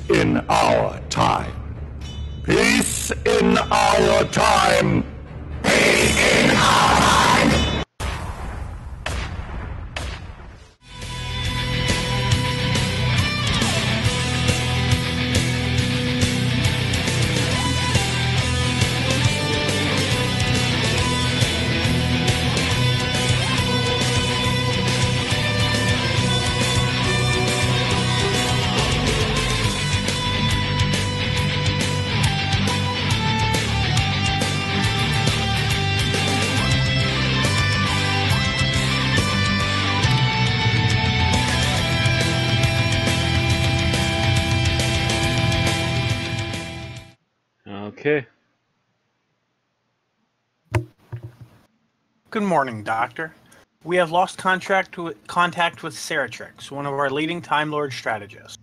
in our time. Peace in our time. Peace in our time. Okay. Good morning, Doctor. We have lost contact with Ceratrix, one of our leading Time Lord strategists.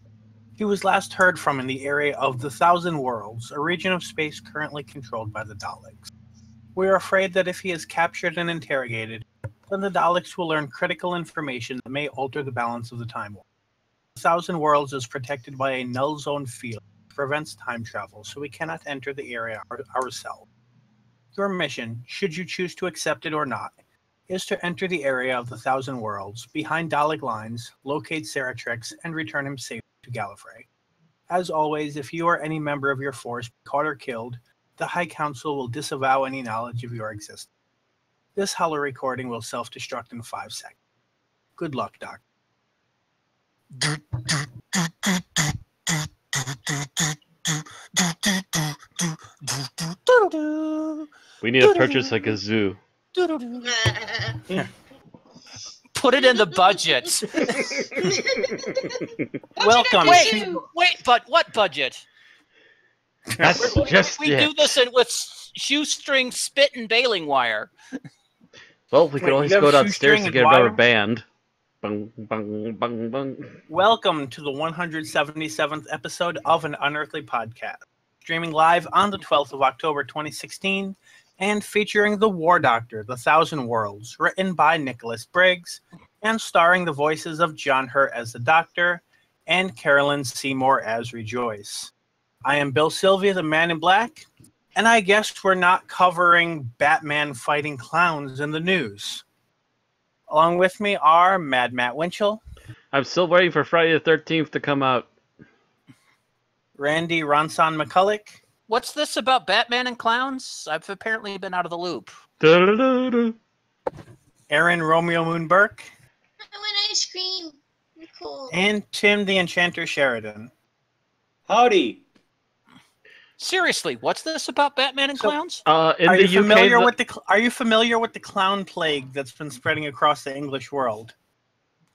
He was last heard from in the area of the Thousand Worlds, a region of space currently controlled by the Daleks. We are afraid that if he is captured and interrogated, then the Daleks will learn critical information that may alter the balance of the Time War. The Thousand Worlds is protected by a null zone field that prevents time travel, so we cannot enter the area ourselves. Your mission, should you choose to accept it or not, is to enter the area of the Thousand Worlds, behind Dalek lines, locate Ceratrix, and return him safely to Gallifrey. As always, if you or any member of your force be caught or killed, the High Council will disavow any knowledge of your existence. This holo recording will self-destruct in 5 seconds. Good luck, Doc. We need to purchase like a zoo. Put it in the budget. Welcome. Wait, but what budget? That's just We do this with shoestring, spit, and baling wire. Well, we can always you have go downstairs shoestring to and get a wire? rubber band. Bung, bung, bung, bung. Welcome to the 177th episode of an Unearthly podcast, streaming live on the 12th of October 2016, and featuring The War Doctor, The Thousand Worlds, written by Nicholas Briggs, and starring the voices of John Hurt as the Doctor, and Carolyn Seymour as Rejoice. I am Bill Sylvia, the Man in Black, and I guess we're not covering Batman fighting clowns in the news. Along with me are Mad Matt Winchell, I'm still waiting for Friday the 13th to come out. Randy Ronson McCulloch, What's this about Batman and clowns? I've apparently been out of the loop. Da-da-da-da. Aaron Romeo Moon Burke, I want ice cream. You're cool. and Tim the Enchanter Sheridan. Howdy. Seriously, what's this about Batman and clowns? In Are the you UK, familiar with the Are you familiar with the clown plague that's been spreading across the English world,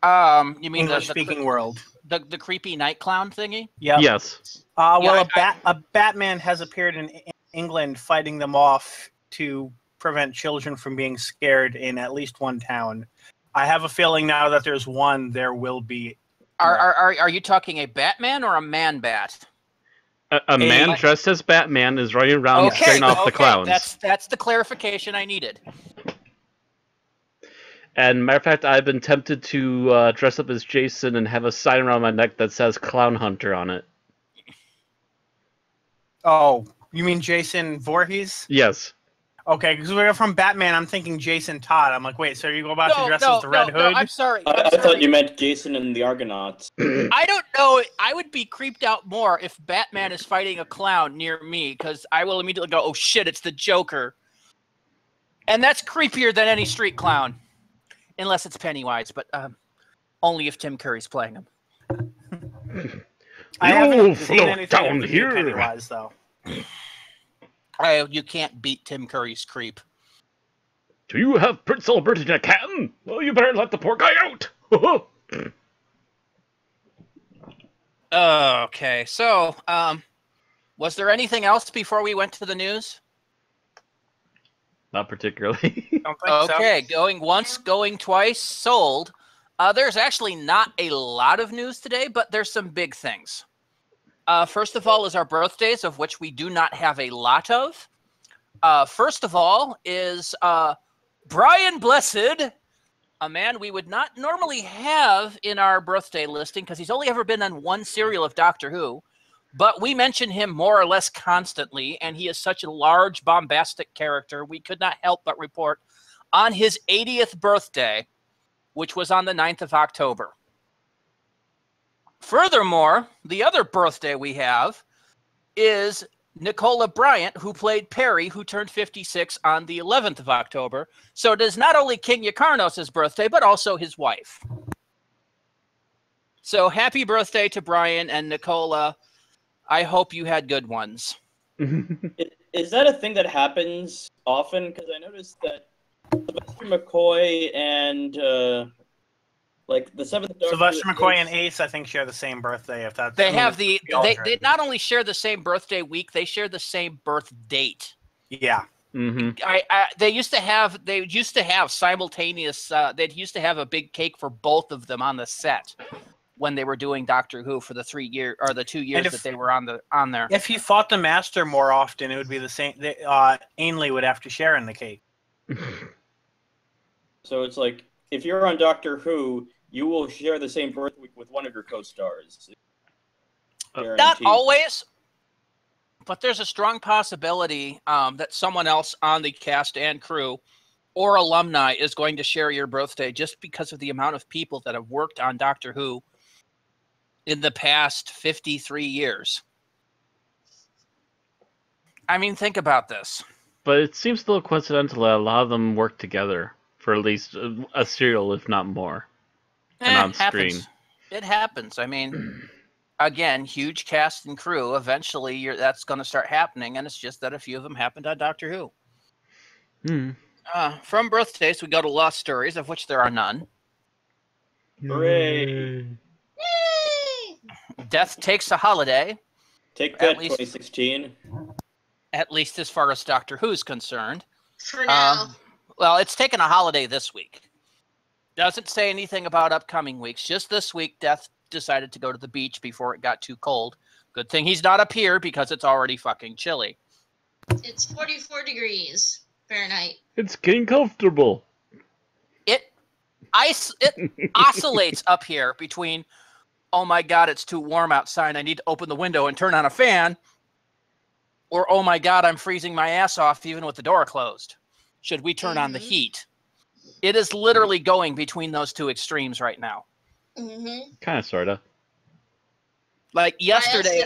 You mean English-speaking world? the creepy night clown thingy? Yep. Yes. Well, Yeah, a Batman has appeared in England fighting them off to prevent children from being scared in at least one town. I have a feeling now that there's one, there will be. Are you talking a Batman or a man bat? A man dressed as Batman is running around scaring off the clowns. That's the clarification I needed. And matter of fact, I've been tempted to dress up as Jason and have a sign around my neck that says Clown Hunter on it. Oh, you mean Jason Voorhees? Yes. Okay, because we're from Batman, I'm thinking Jason Todd. I'm like, wait, so you go about to dress as the Red Hood? No, I'm sorry. I thought you meant Jason and the Argonauts. I don't know. I would be creeped out more if Batman is fighting a clown near me, because I will immediately go, oh shit, it's the Joker. And that's creepier than any street clown. Unless it's Pennywise, but only if Tim Curry's playing him. I haven't seen float anything down of the new here. Pennywise, though. You can't beat Tim Curry's creep. Do you have Prince Albert in a can? Well, you better let the poor guy out. Okay, so, was there anything else before we went to the news? Not particularly. Don't think Okay, going once, going twice, sold. There's actually not a lot of news today, but there's some big things. First of all is our birthdays, of which we do not have a lot of. First of all is Brian Blessed, a man we would not normally have in our birthday listing because he's only ever been on one serial of Doctor Who. But we mention him more or less constantly, and he is such a large, bombastic character, we could not help but report on his 80th birthday, which was on the 9th of October. Furthermore, the other birthday we have is Nicola Bryant, who played Perry, who turned 56 on the 11th of October. So it is not only King Yakarnos' birthday, but also his wife. So happy birthday to Brian and Nicola. I hope you had good ones. Is that a thing that happens often? Because I noticed that Sylvester McCoy and like the Seventh Doctor. Sylvester McCoy and Ace, I think, share the same birthday. If that's They not only share the same birthday week, they share the same birth date. Yeah. Mm-hmm. They used to have simultaneous. They used to have a big cake for both of them on the set when they were doing Doctor Who for the 2 years that they were on there. If he fought the Master more often, it would be the same. Ainley would have to share in the cake. So it's like if you're on Doctor Who, you will share the same birth week with one of your co-stars. Not always, but there's a strong possibility that someone else on the cast and crew or alumni is going to share your birthday just because of the amount of people that have worked on Doctor Who in the past 53 years. I mean, think about this. But it seems a little coincidental that a lot of them work together for at least a serial, if not more, and on screen. It happens. I mean, again, huge cast and crew. Eventually, that's going to start happening, and it's just that a few of them happened on Doctor Who. From birthdays, we go to lost stories, of which there are none. Hooray! Death takes a holiday. Take that, 2016. At least as far as Doctor Who's concerned. For now. Well, it's taken a holiday this week. Doesn't say anything about upcoming weeks. Just this week, Death decided to go to the beach before it got too cold. Good thing he's not up here because it's already fucking chilly. It's 44 degrees Fahrenheit. It's getting comfortable. It oscillates up here between, oh my God, it's too warm outside, I need to open the window and turn on a fan, or oh my God, I'm freezing my ass off even with the door closed. Should we turn on the heat? It is literally going between those two extremes right now. Kind of, sort of. Like yesterday.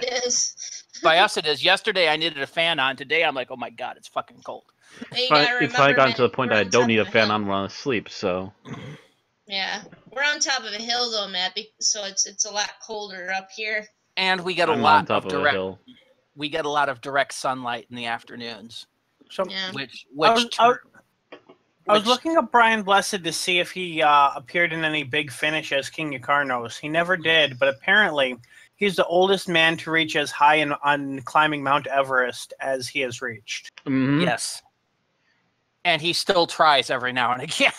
By us it is. Yesterday I needed a fan on. Today I'm like, oh my God, it's fucking cold. It's finally gotten to the point that I don't need a fan on when I sleep, so. Yeah. We're on top of a hill though, Matt, so it's a lot colder up here. And we get a lot of direct sunlight in the afternoons. So, yeah. I was looking up Brian Blessed to see if he appeared in any Big Finish as King Yakarnos. He never did, but apparently he's the oldest man to reach as high on climbing Mount Everest as he has reached. Mm-hmm. Yes. And he still tries every now and again.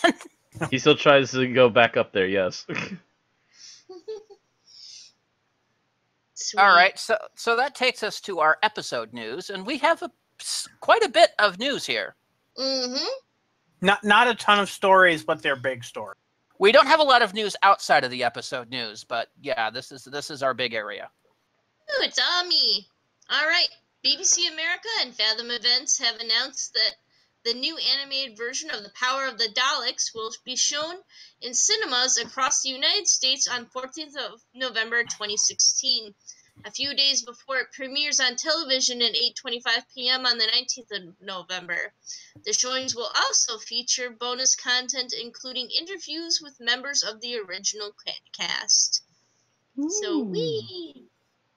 He still tries to go back up there, yes. All right, so that takes us to our episode news, and we have quite a bit of news here. Not a ton of stories, but they're big stories. We don't have a lot of news outside of the episode news, but yeah, this is our big area. Ooh, it's me. All right, BBC America and Fathom Events have announced that the new animated version of The Power of the Daleks will be shown in cinemas across the United States on 14th of November 2016. A few days before it premieres on television at 8:25 p.m. on the 19th of November. The showings will also feature bonus content, including interviews with members of the original cast. Ooh. So we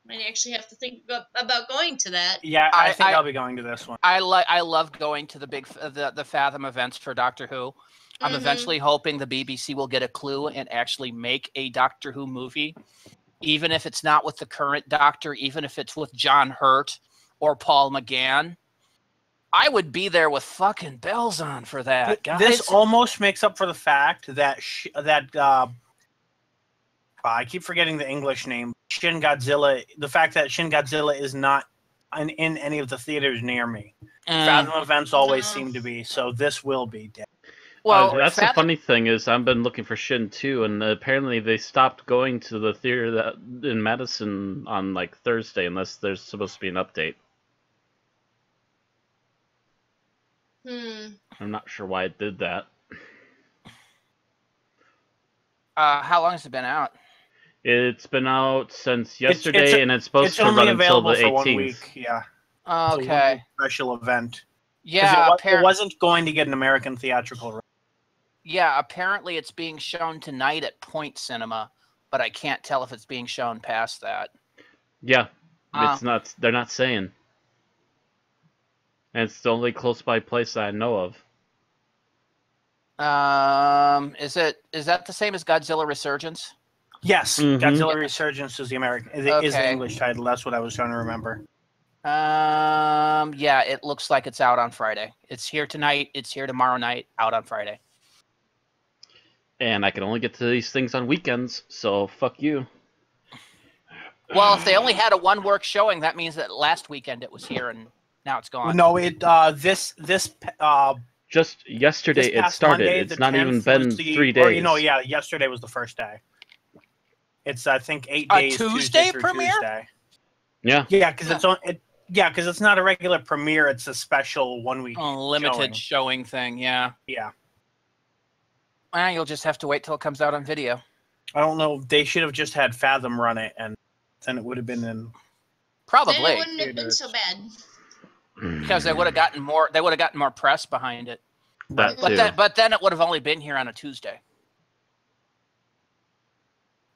might actually have to think about going to that. Yeah, I think I'll be going to this one. I love going to the Fathom events for Doctor Who. I'm eventually hoping the BBC will get a clue and actually make a Doctor Who movie. Even if it's not with the current Doctor, even if it's with John Hurt or Paul McGann, I would be there with fucking bells on for that, guys. This almost makes up for the fact that I keep forgetting the English name, Shin Godzilla. The fact that Shin Godzilla is not in any of the theaters near me. Fathom events always seem to be, so this will be dead. Well, that's the Fathom, funny thing is I've been looking for Shin 2, and apparently they stopped going to the theater that in Madison on like Thursday, unless there's supposed to be an update. I'm not sure why it did that. how long has it been out? It's been out since yesterday, and it's supposed to only run until available the for 18th. 1 week. Yeah. It's a Okay. one-week special event. Yeah, It wasn't going to get an American theatrical release. Yeah, apparently it's being shown tonight at Point Cinema, but I can't tell if it's being shown past that. Yeah, it's not. They're not saying. And it's the only close by place that I know of. Is that the same as Godzilla Resurgence? Yes, Mhm. Godzilla Resurgence is the American. Is the Okay. English title. That's what I was trying to remember. Yeah, it looks like it's out on Friday. It's here tonight. It's here tomorrow night. Out on Friday. And I can only get to these things on weekends, so fuck you. Well, if they only had a one-work showing, that means that last weekend it was here and now it's gone. No, Just yesterday this it past started. Monday, It's the not 10th even been was 3 days. Yesterday was the first day. It's I think 8 A days. Tuesday through premiere? Tuesday. Yeah. Yeah, because it's not a regular premiere. It's a special 1 week. Limited showing thing. Yeah. Yeah. Well, you'll just have to wait till it comes out on video. I don't know. They should have just had Fathom run it, and then it would have been in. Probably. Then it wouldn't have been so bad. Because they would have gotten more. They would have gotten more press behind it. That too. But then it would have only been here on a Tuesday.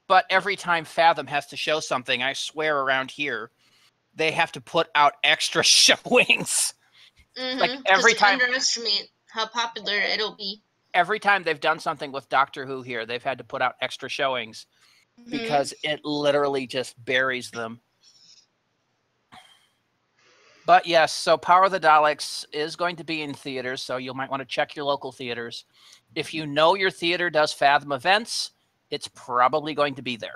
But every time Fathom has to show something, I swear around here, they have to put out extra showings. Like every time. Underestimate how popular it'll be. Every time they've done something with Doctor Who here, they've had to put out extra showings because it literally just buries them. But yes, so Power of the Daleks is going to be in theaters, so you might want to check your local theaters. If you know your theater does Fathom events, it's probably going to be there.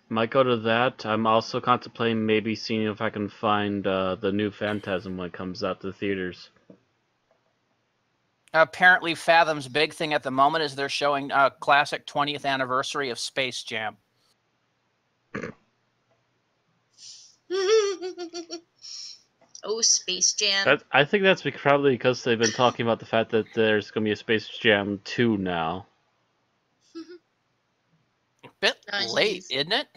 Might go to that. I'm also contemplating maybe seeing if I can find the new Phantasm when it comes out to the theaters. Apparently, Fathom's big thing at the moment is they're showing a classic 20th anniversary of Space Jam. Oh, Space Jam. I think that's probably because they've been talking about the fact that there's going to be a Space Jam 2 now. Bit late, isn't it?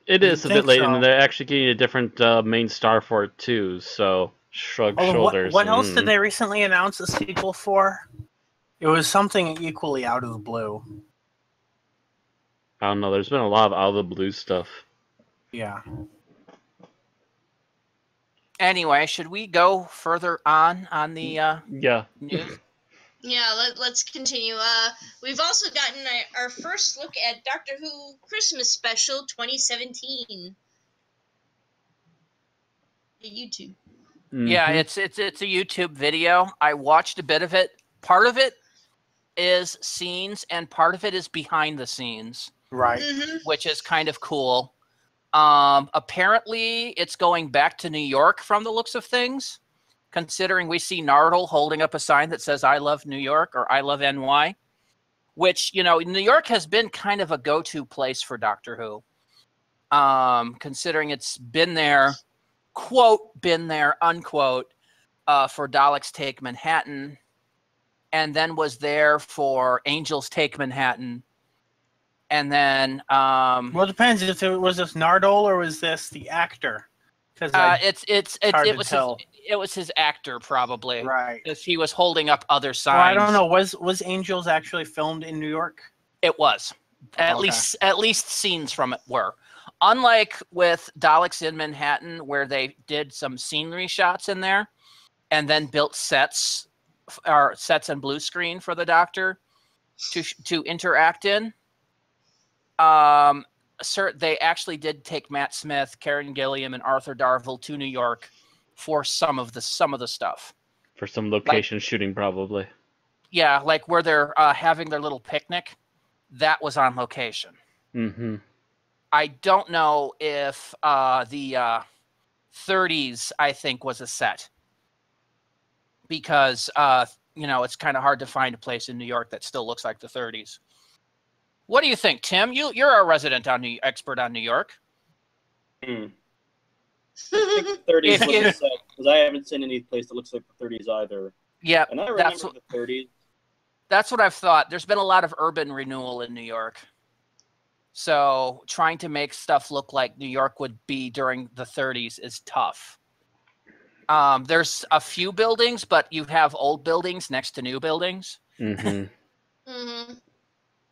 It is a bit late, so. and they're actually getting a different main star for it too, so shrug shoulders. What else did they recently announce a sequel for? It was something equally out of the blue. I don't know, there's been a lot of out of the blue stuff. Yeah. Anyway, should we go further on the Yeah. news? Yeah, let's continue. We've also gotten our first look at Doctor Who Christmas Special 2017. YouTube. Yeah, it's a YouTube video. I watched a bit of it. Part of it is scenes, and part of it is behind the scenes, Right. which is kind of cool. Apparently, it's going back to New York from the looks of things, considering we see Nardole holding up a sign that says, "I love New York" or "I love NY," which, you know, New York has been kind of a go-to place for Doctor Who, considering it's been there, quote, been there, unquote, for Daleks Take Manhattan, and then was there for Angels Take Manhattan. And then, Well, it depends. Was this Nardole or was this the actor? Because it was his actor probably, right. because he was holding up other signs. Well, I don't know. Was Angels actually filmed in New York? It was. At least scenes from it were. Unlike with Daleks in Manhattan, where they did some scenery shots in there, and then built sets and blue screen for the Doctor to interact in. They actually did take Matt Smith, Karen Gilliam, and Arthur Darvill to New York for some of the stuff. For some location shooting, probably. Yeah, like where they're having their little picnic. That was on location. Mm-hmm. I don't know if the 30s, I think, was a set. Because it's kind of hard to find a place in New York that still looks like the 30s. What do you think, Tim? You're a resident expert on New York. I think the 30s looks like, because I haven't seen any place that looks like the 30s either. Yeah, And I remember the 30s. That's what I've thought. There's been a lot of urban renewal in New York. So trying to make stuff look like New York would be during the 30s is tough. There's a few buildings, but you have old buildings next to new buildings.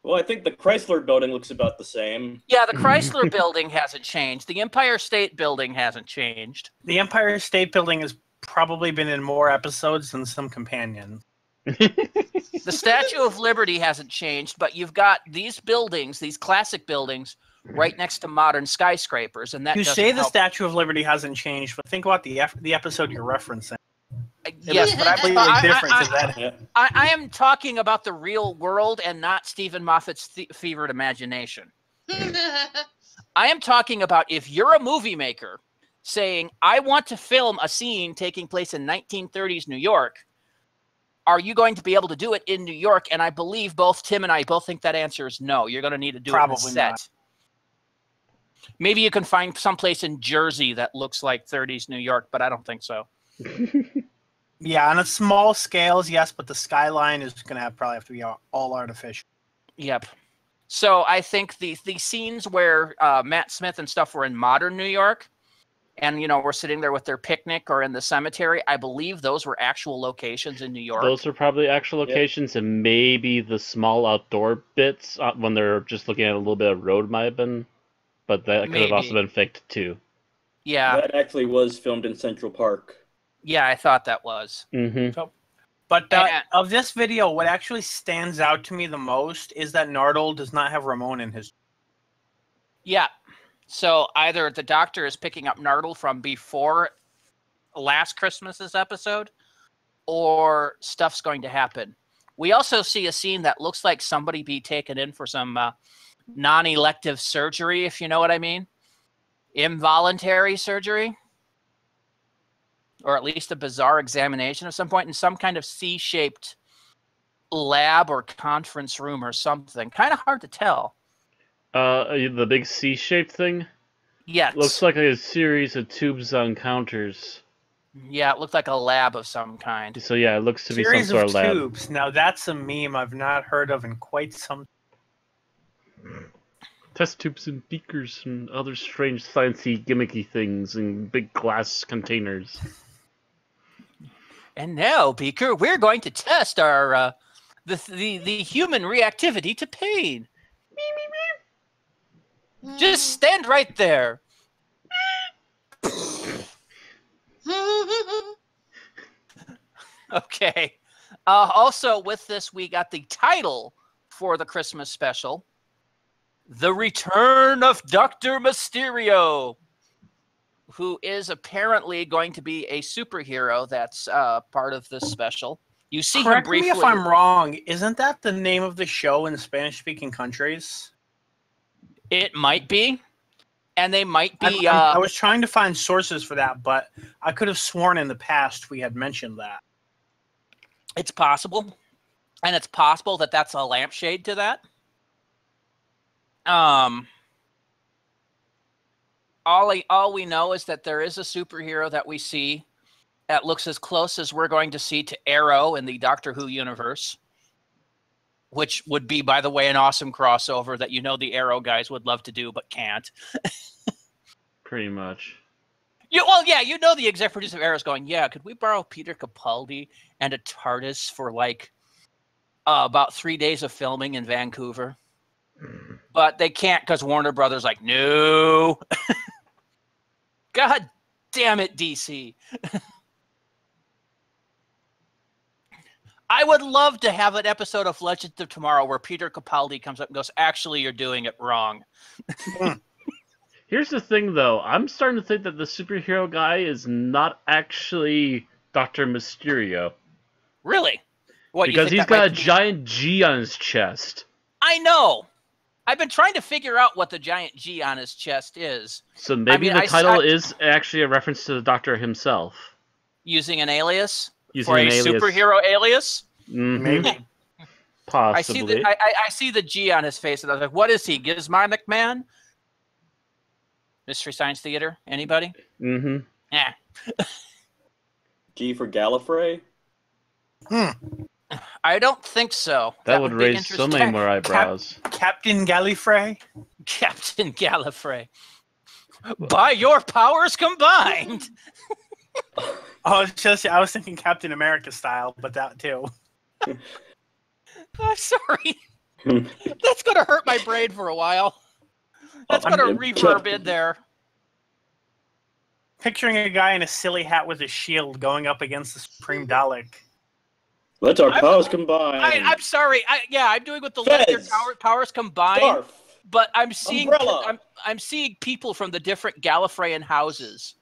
Well, I think the Chrysler building looks about the same. Yeah, the Chrysler building hasn't changed. The Empire State Building hasn't changed. The Empire State Building has probably been in more episodes than some companions. The Statue of Liberty hasn't changed, but you've got these buildings, these classic buildings, right next to modern skyscrapers, and that You say the Statue of Liberty hasn't changed, but think about the episode you're referencing. Yes, but completely different to that. I am talking about the real world and not Stephen Moffat's fevered imagination. I am talking about if you're a movie maker saying, I want to film a scene taking place in 1930s New York, are you going to be able to do it in New York? And I believe both Tim and I both think that answer is no. You're going to need to do it on a set. Not. Maybe you can find someplace in Jersey that looks like 30s New York, but I don't think so. Yeah, on a small scales, yes, but the skyline is going to probably have to be all artificial. Yep. So I think the scenes where Matt Smith and stuff were in modern New York, and we're sitting there with their picnic or in the cemetery, I believe those were actual locations in New York. Those are probably actual locations, and maybe the small outdoor bits when they're just looking at a little bit of road might have been, but that could have also been faked too. Yeah. That actually was filmed in Central Park. Yeah, I thought that was. But of this video, what actually stands out to me the most is that Nardole does not have Ramon in his. Yeah. So either the Doctor is picking up Nardole from before last Christmas's episode, or stuff's going to happen. We also see a scene that looks like somebody be taken in for some non-elective surgery, if you know what I mean. Involuntary surgery. Or at least a bizarre examination of some point in some kind of C-shaped lab or conference room or something. Kind of hard to tell. The big C-shaped thing? Yes. Looks like a series of tubes on counters. Yeah, it looked like a lab of some kind. So yeah, it looks to be some Series sort of of lab. tubes. Now that's a meme I've not heard of in quite some. Test tubes and beakers and other strange sciencey gimmicky things in big glass containers. And now, Beaker, we're going to test our the human reactivity to pain. Just stand right there. Okay. Also, with this, we got the title for the Christmas special, The Return of Dr. Mysterio, who is apparently going to be a superhero that's part of this special. You see him briefly. Correct me if I'm wrong. Isn't that the name of the show in Spanish-speaking countries? It might be. And they might be... I was trying to find sources for that, but I could have sworn in the past we had mentioned that. It's possible. And it's possible that that's a lampshade to that. All we know is that there is a superhero that we see that looks as close as we're going to see to Arrow in the Doctor Who universe, which would be, by the way, an awesome crossover that the Arrow guys would love to do but can't. Pretty much. The exec producer of Arrow's going, yeah, could we borrow Peter Capaldi and a TARDIS for about 3 days of filming in Vancouver? But they can't because Warner Brothers like, no. God damn it, DC. I would love to have an episode of Legends of Tomorrow where Peter Capaldi comes up and goes, actually, you're doing it wrong. Here's the thing, though. I'm starting to think that the superhero guy is not actually Dr. Mysterio. Really? What, because he's got a giant G on his chest. I know. I've been trying to figure out what the giant G on his chest is. So maybe the title is actually a reference to the Doctor himself. Using an alias? Using an alias. Superhero alias? Maybe. Possibly. I see the G on his face, and I was like, "What is he? Gizmonic Man? Mystery Science Theater? Anybody?" Mm-hmm. Yeah. G for Gallifrey? I don't think so. That would be raise so many interesting. more eyebrows. Captain Gallifrey? Captain Gallifrey. By your powers combined. Oh, it's just I was thinking Captain America style, but that too. I'm sorry. That's going to hurt my brain for a while. That's going to reverb in there. Picturing a guy in a silly hat with a shield going up against the Supreme Dalek. Let our powers combine. I'm sorry. I'm doing with the let your powers combined. Scarf. But I'm seeing Umbrella. I'm seeing people from the different Gallifreyan houses.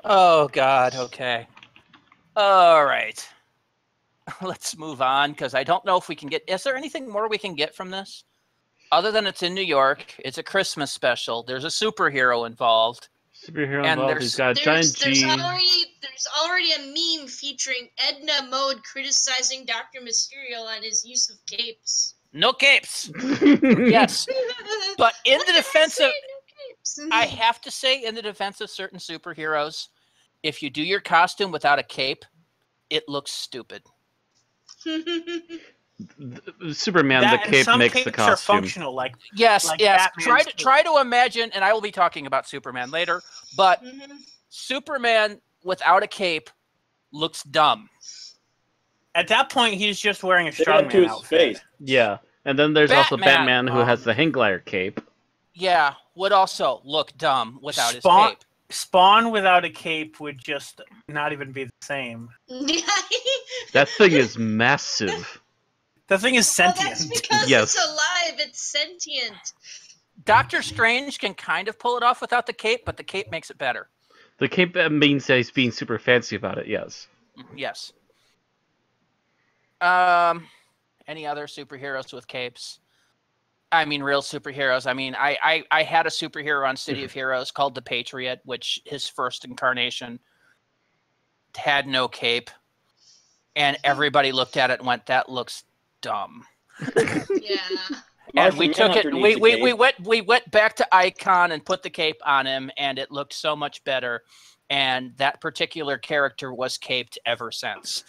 Oh God. Okay. All right. Let's move on because I don't know if we can get. Is there anything more we can get from this? Other than it's in New York, it's a Christmas special. There's a superhero involved. He's got a giant G. There's already a meme featuring Edna Mode criticizing Dr. Mysterio on his use of capes. No capes. Yes. But in the defense of, I have to say, in the defense of certain superheroes, if you do your costume without a cape, it looks stupid. Superman, the cape makes the costume. Are functional, yes. Batman's Try to imagine, and I will be talking about Superman later, but Superman without a cape looks dumb. At that point, he's just wearing a strongman outfit. Yeah, and then there's also Batman who has the hang glider cape. Yeah, would also look dumb without his cape. Spawn without a cape would just not even be the same. That thing is massive. The thing is sentient. That's because it's alive. It's sentient. Doctor Strange can kind of pull it off without the cape, but the cape makes it better. The cape means that he's being super fancy about it, yes. Yes. Any other superheroes with capes? I mean, real superheroes. I mean, I had a superhero on City of Heroes called the Patriot, which his first incarnation had no cape. And everybody looked at it and went, that looks dumb. Yeah. And we took it. We went back to Icon and put the cape on him, and it looked so much better. And that particular character was caped ever since.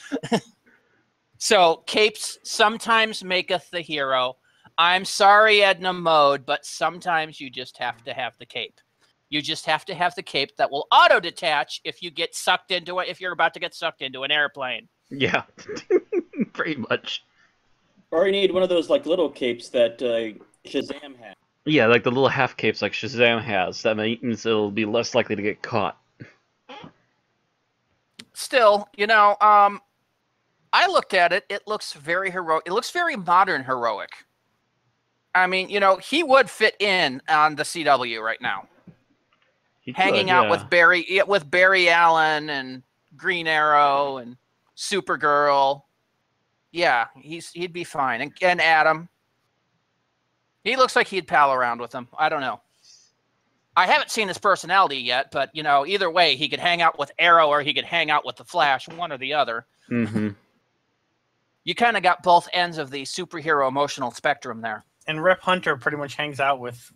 So capes sometimes maketh the hero. I'm sorry, Edna Mode, but sometimes you just have to have the cape. You just have to have the cape that will auto detach if you get sucked into it. If you're about to get sucked into an airplane. Yeah, pretty much. Or you need one of those little capes that Shazam has. Yeah, like the little half capes like Shazam has. That means it'll be less likely to get caught. Still, I looked at it. It looks very heroic. It looks very modern heroic. I mean, he would fit in on the CW right now. Hanging out with Barry Allen and Green Arrow and Supergirl. Yeah, he'd be fine. And Adam. He looks like he'd pal around with them. I don't know. I haven't seen his personality yet, but, either way, he could hang out with Arrow or he could hang out with the Flash, one or the other. Mm-hmm. You kind of got both ends of the superhero emotional spectrum there. And Rip Hunter pretty much hangs out with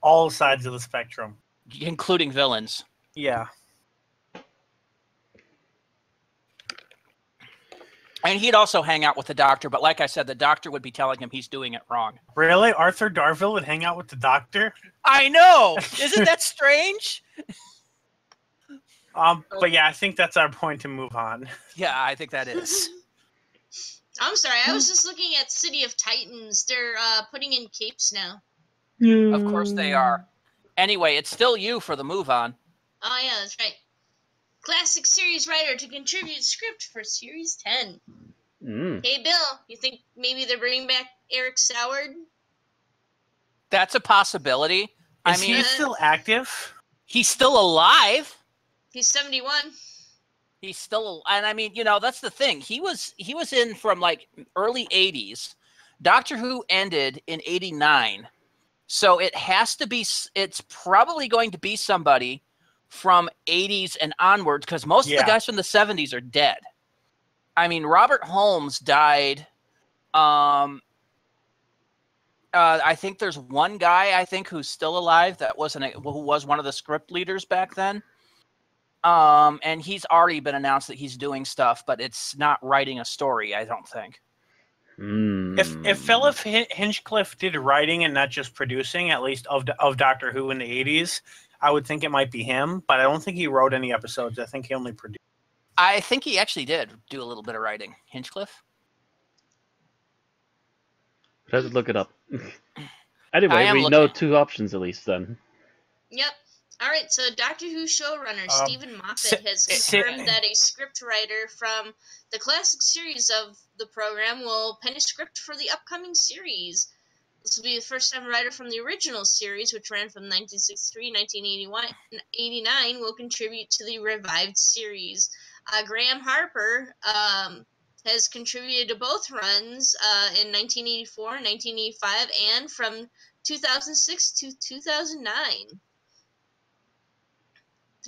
all sides of the spectrum. Including villains. Yeah. And he'd also hang out with the Doctor, but like I said, the Doctor would be telling him he's doing it wrong. Really? Arthur Darvill would hang out with the Doctor? I know! Isn't that strange? But yeah, I think that's our point to move on. Yeah, I think that is. I'm sorry, I was just looking at City of Titans. They're putting in capes now. Of course they are. Anyway, it's still you for the move on. Oh yeah, that's right. Classic series writer to contribute script for Series 10. Hey, Bill, you think maybe they're bringing back Eric Soward? That's a possibility. Is he still active? He's still alive. He's 71. He's still, and I mean, that's the thing. He was in from early 80s. Doctor Who ended in 89. So it has to be, it's probably going to be somebody from 80s and onwards, because most of the guys from the 70s are dead. I mean, Robert Holmes died. I think there's one guy who's still alive who was one of the script leaders back then. And he's already been announced that he's doing stuff, but it's not writing a story, I don't think. If Philip Hinchcliffe did writing and not just producing, at least of Doctor Who in the 80s, I would think it might be him, but I don't think he wrote any episodes. I think he only produced. I think he actually did do a little bit of writing. Hinchcliffe? Let's look it up. Anyway, we know two options at least then. Yep. All right, so Doctor Who showrunner Stephen Moffat has confirmed that a scriptwriter from the classic series of the program will pen a script for the upcoming series. This will be the first time a writer from the original series, which ran from 1963 to 1989, will contribute to the revived series. Graham Harper has contributed to both runs in 1984, 1985, and from 2006 to 2009.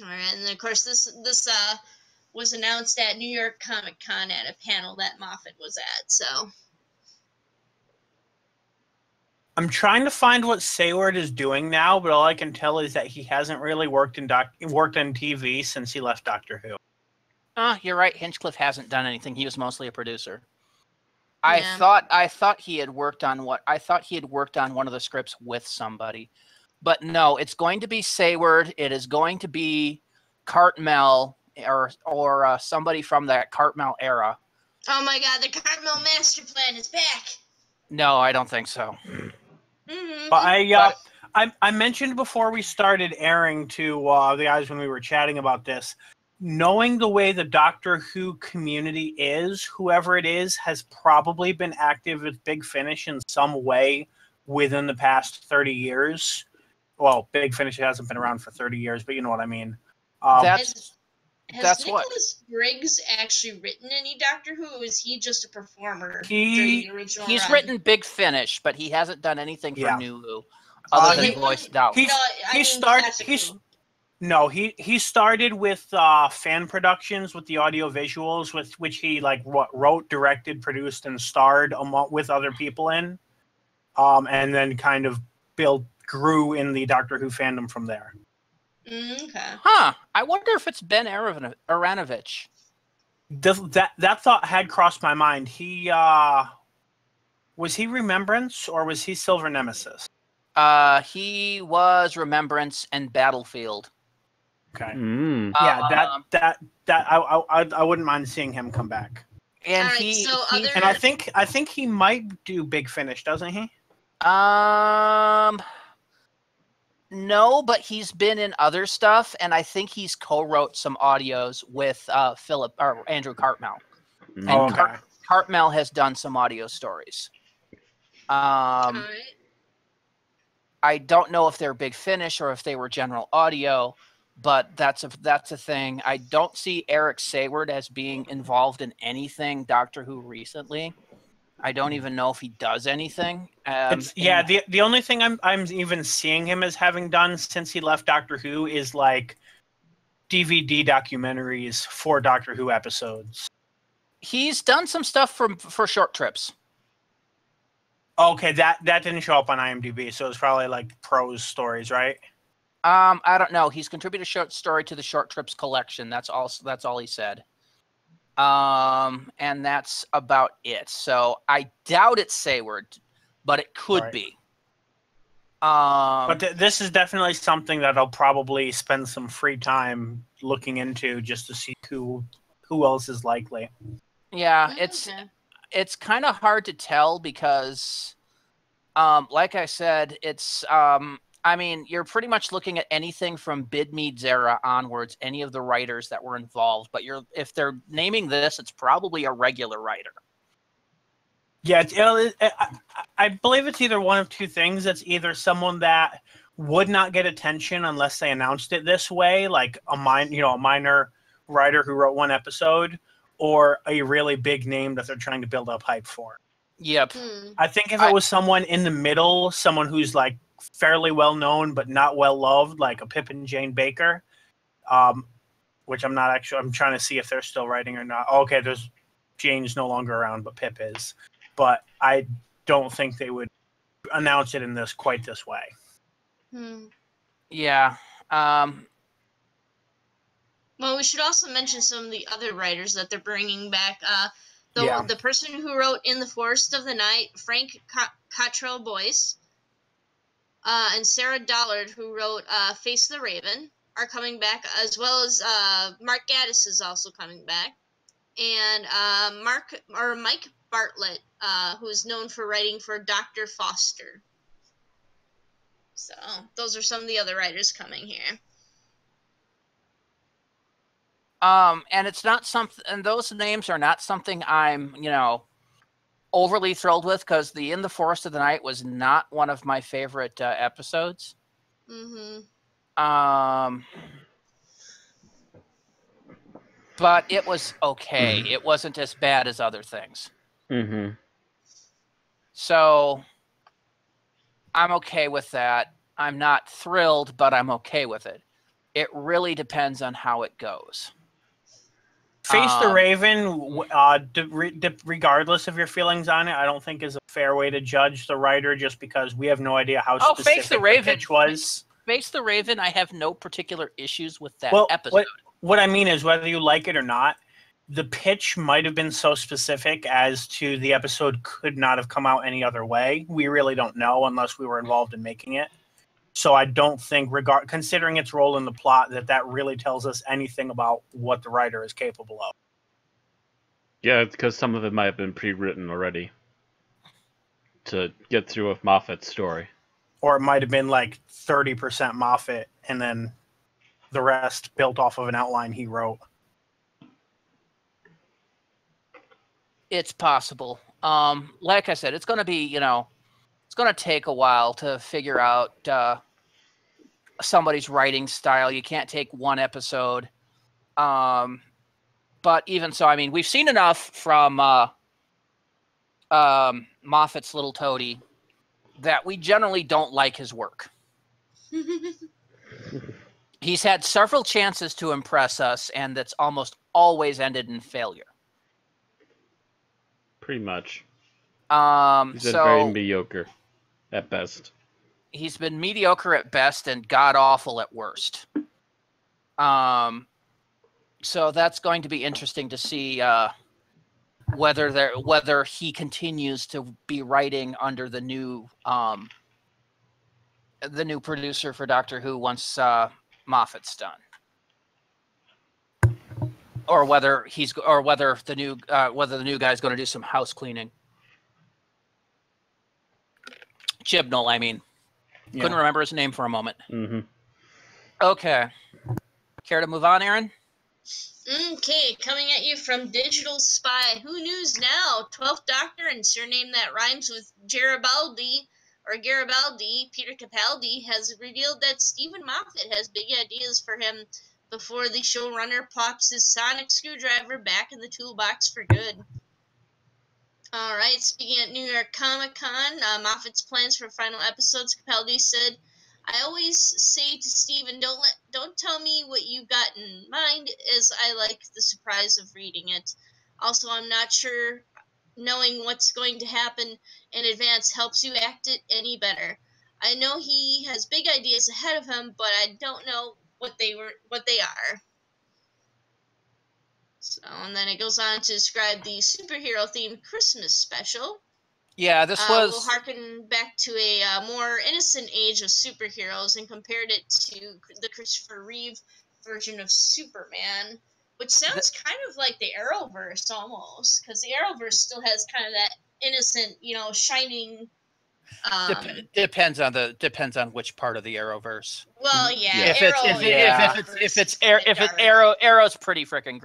All right, and of course this was announced at New York Comic Con at a panel that Moffat was at. So I'm trying to find what Sayward is doing now, but all I can tell is that he hasn't really worked in TV since he left Doctor Who. You're right. Hinchcliffe hasn't done anything. He was mostly a producer. I thought he had worked on one of the scripts with somebody. But no, it's going to be Sayward. It is going to be Cartmel or somebody from that Cartmel era. Oh my God, the Cartmel master plan is back. No, I don't think so. Mm-hmm. But I mentioned before we started airing to the guys when we were chatting about this, knowing the way the Doctor Who community is, whoever it is has probably been active with Big Finish in some way within the past 30 years. Well, Big Finish hasn't been around for 30 years, but you know what I mean. Has Nicholas Briggs actually written any Doctor Who, or is he just a performer during the original He's run? written Big Finish, but he hasn't done anything for New Who other than voiced out. He started with fan productions with the audio visuals, with which he wrote, directed, produced, and starred with other people in, and then kind of grew in the Doctor Who fandom from there. Okay. Huh. I wonder if it's Ben Aranovich. That thought had crossed my mind. He was he Remembrance or was he Silver Nemesis? He was Remembrance and Battlefield. Okay. Yeah, I wouldn't mind seeing him come back. And and I think he might do Big Finish, doesn't he? No, but he's been in other stuff, and I think he's co-wrote some audios with Andrew Cartmel. And Cartmel has done some audio stories. I don't know if they're Big Finish or if they were general audio, but that's a thing. I don't see Eric Sayward as being involved in anything Doctor Who recently. I don't even know if he does anything. The only thing I'm even seeing him as having done since he left Doctor Who is like DVD documentaries for Doctor Who episodes. He's done some stuff for short trips. Okay, that didn't show up on IMDb, so it's probably like prose stories, right? I don't know. He's contributed a short story to the Short Trips collection. That's all he said. And that's about it. So I doubt it's Sayward, but it could be. But this is definitely something that I'll probably spend some free time looking into just to see who else is likely. Yeah, it's kind of hard to tell because, like I said, it's I mean, you're pretty much looking at anything from Bidmead's era onwards, any of the writers that were involved. But if they're naming this, it's probably a regular writer. Yeah, I believe it's either one of two things. It's either someone that would not get attention unless they announced it this way, like a minor writer who wrote one episode, or a really big name that they're trying to build up hype for. Yep. I think if it was someone in the middle, someone who's like fairly well known but not well loved, like a Pip and Jane Baker, which I'm not actually. I'm trying to see if they're still writing or not. Oh, okay, there's Jane's no longer around, but Pip is. But I don't think they would announce it in this quite this way. Yeah. Well, we should also mention some of the other writers that they're bringing back. Yeah. The person who wrote In the Forest of the Night, Frank Cottrell Boyce, and Sarah Dollard, who wrote Face the Raven, are coming back, as well as Mark Gatiss is also coming back, and Mike Bartlett, who is known for writing for Dr. Foster. So those are some of the other writers coming here. And it's not something, and those names are not something I'm, overly thrilled with, because the In the Forest of the Night was not one of my favorite episodes. But it was okay. It wasn't as bad as other things. So I'm okay with that. I'm not thrilled, but I'm okay with it. It really depends on how it goes. Face the Raven, regardless of your feelings on it, I don't think is a fair way to judge the writer, just because we have no idea how specific Face the Raven, the pitch was. Face the Raven, I have no particular issues with that episode. What I mean is, whether you like it or not, the pitch might have been so specific as to the episode could not have come out any other way. We really don't know unless we were involved in making it. So I don't think, considering its role in the plot, that really tells us anything about what the writer is capable of. Yeah, because some of it might have been pre-written already to get through with Moffat's story. Or it might have been like 30% Moffat, and then the rest built off of an outline he wrote. It's possible. Like I said, it's going to be, it's going to take a while to figure out somebody's writing style. You can't take one episode. But even so, I mean, we've seen enough from Moffat's Little Toady that we generally don't like his work. He's had several chances to impress us, and that's almost always ended in failure. Pretty much. He's been very mediocre at best. He's been mediocre at best and god-awful at worst. So that's going to be interesting to see whether he continues to be writing under the new producer for Doctor Who once Moffat's done, or whether the new guy's going to do some house cleaning. Chibnall, I mean. Yeah. Couldn't remember his name for a moment. Okay. Care to move on, Aaron? Okay, coming at you from Digital Spy. Who News Now? 12th Doctor and surname that rhymes with Garibaldi, Peter Capaldi, has revealed that Stephen Moffat has big ideas for him before the showrunner plops his sonic screwdriver back in the toolbox for good. Alright, speaking at New York Comic Con, Moffat's plans for final episodes, Capaldi said, I always say to Stephen, don't tell me what you've got in mind, as I like the surprise of reading it. Also, I'm not sure knowing what's going to happen in advance helps you act it any better. I know he has big ideas ahead of him, but I don't know what they are. So, and then it goes on to describe the superhero-themed Christmas special. Yeah, this was... We'll harken back to a more innocent age of superheroes and compared it to the Christopher Reeve version of Superman, which sounds kind of like the Arrowverse almost, because the Arrowverse still has kind of that innocent, shining... Depends on which part of the Arrowverse. Well, yeah. If it's Arrow's pretty freaking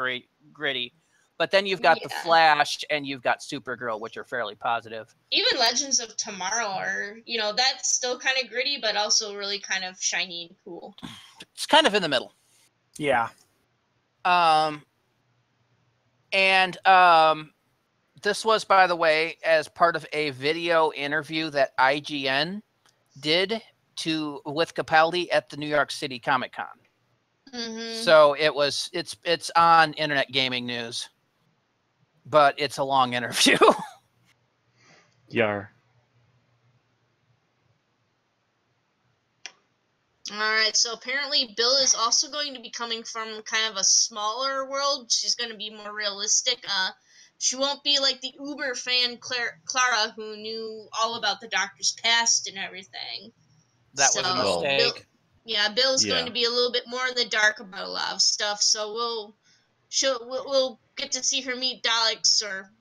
gritty. But then you've got the Flash and you've got Supergirl, which are fairly positive. Even Legends of Tomorrow are, that's still kind of gritty, but also really kind of shiny and cool. It's kind of in the middle. Yeah. This was, by the way, as part of a video interview that IGN did with Capaldi at the New York City Comic Con. So it's on Internet Gaming News, but it's a long interview. Yar. All right, so apparently Bill is also going to be coming from kind of a smaller world. She's going to be more realistic. She won't be like the uber fan Clara who knew all about the Doctor's past and everything. That was a mistake. Bill's going to be a little bit more in the dark about a lot of stuff. So we'll get to see her meet Daleks or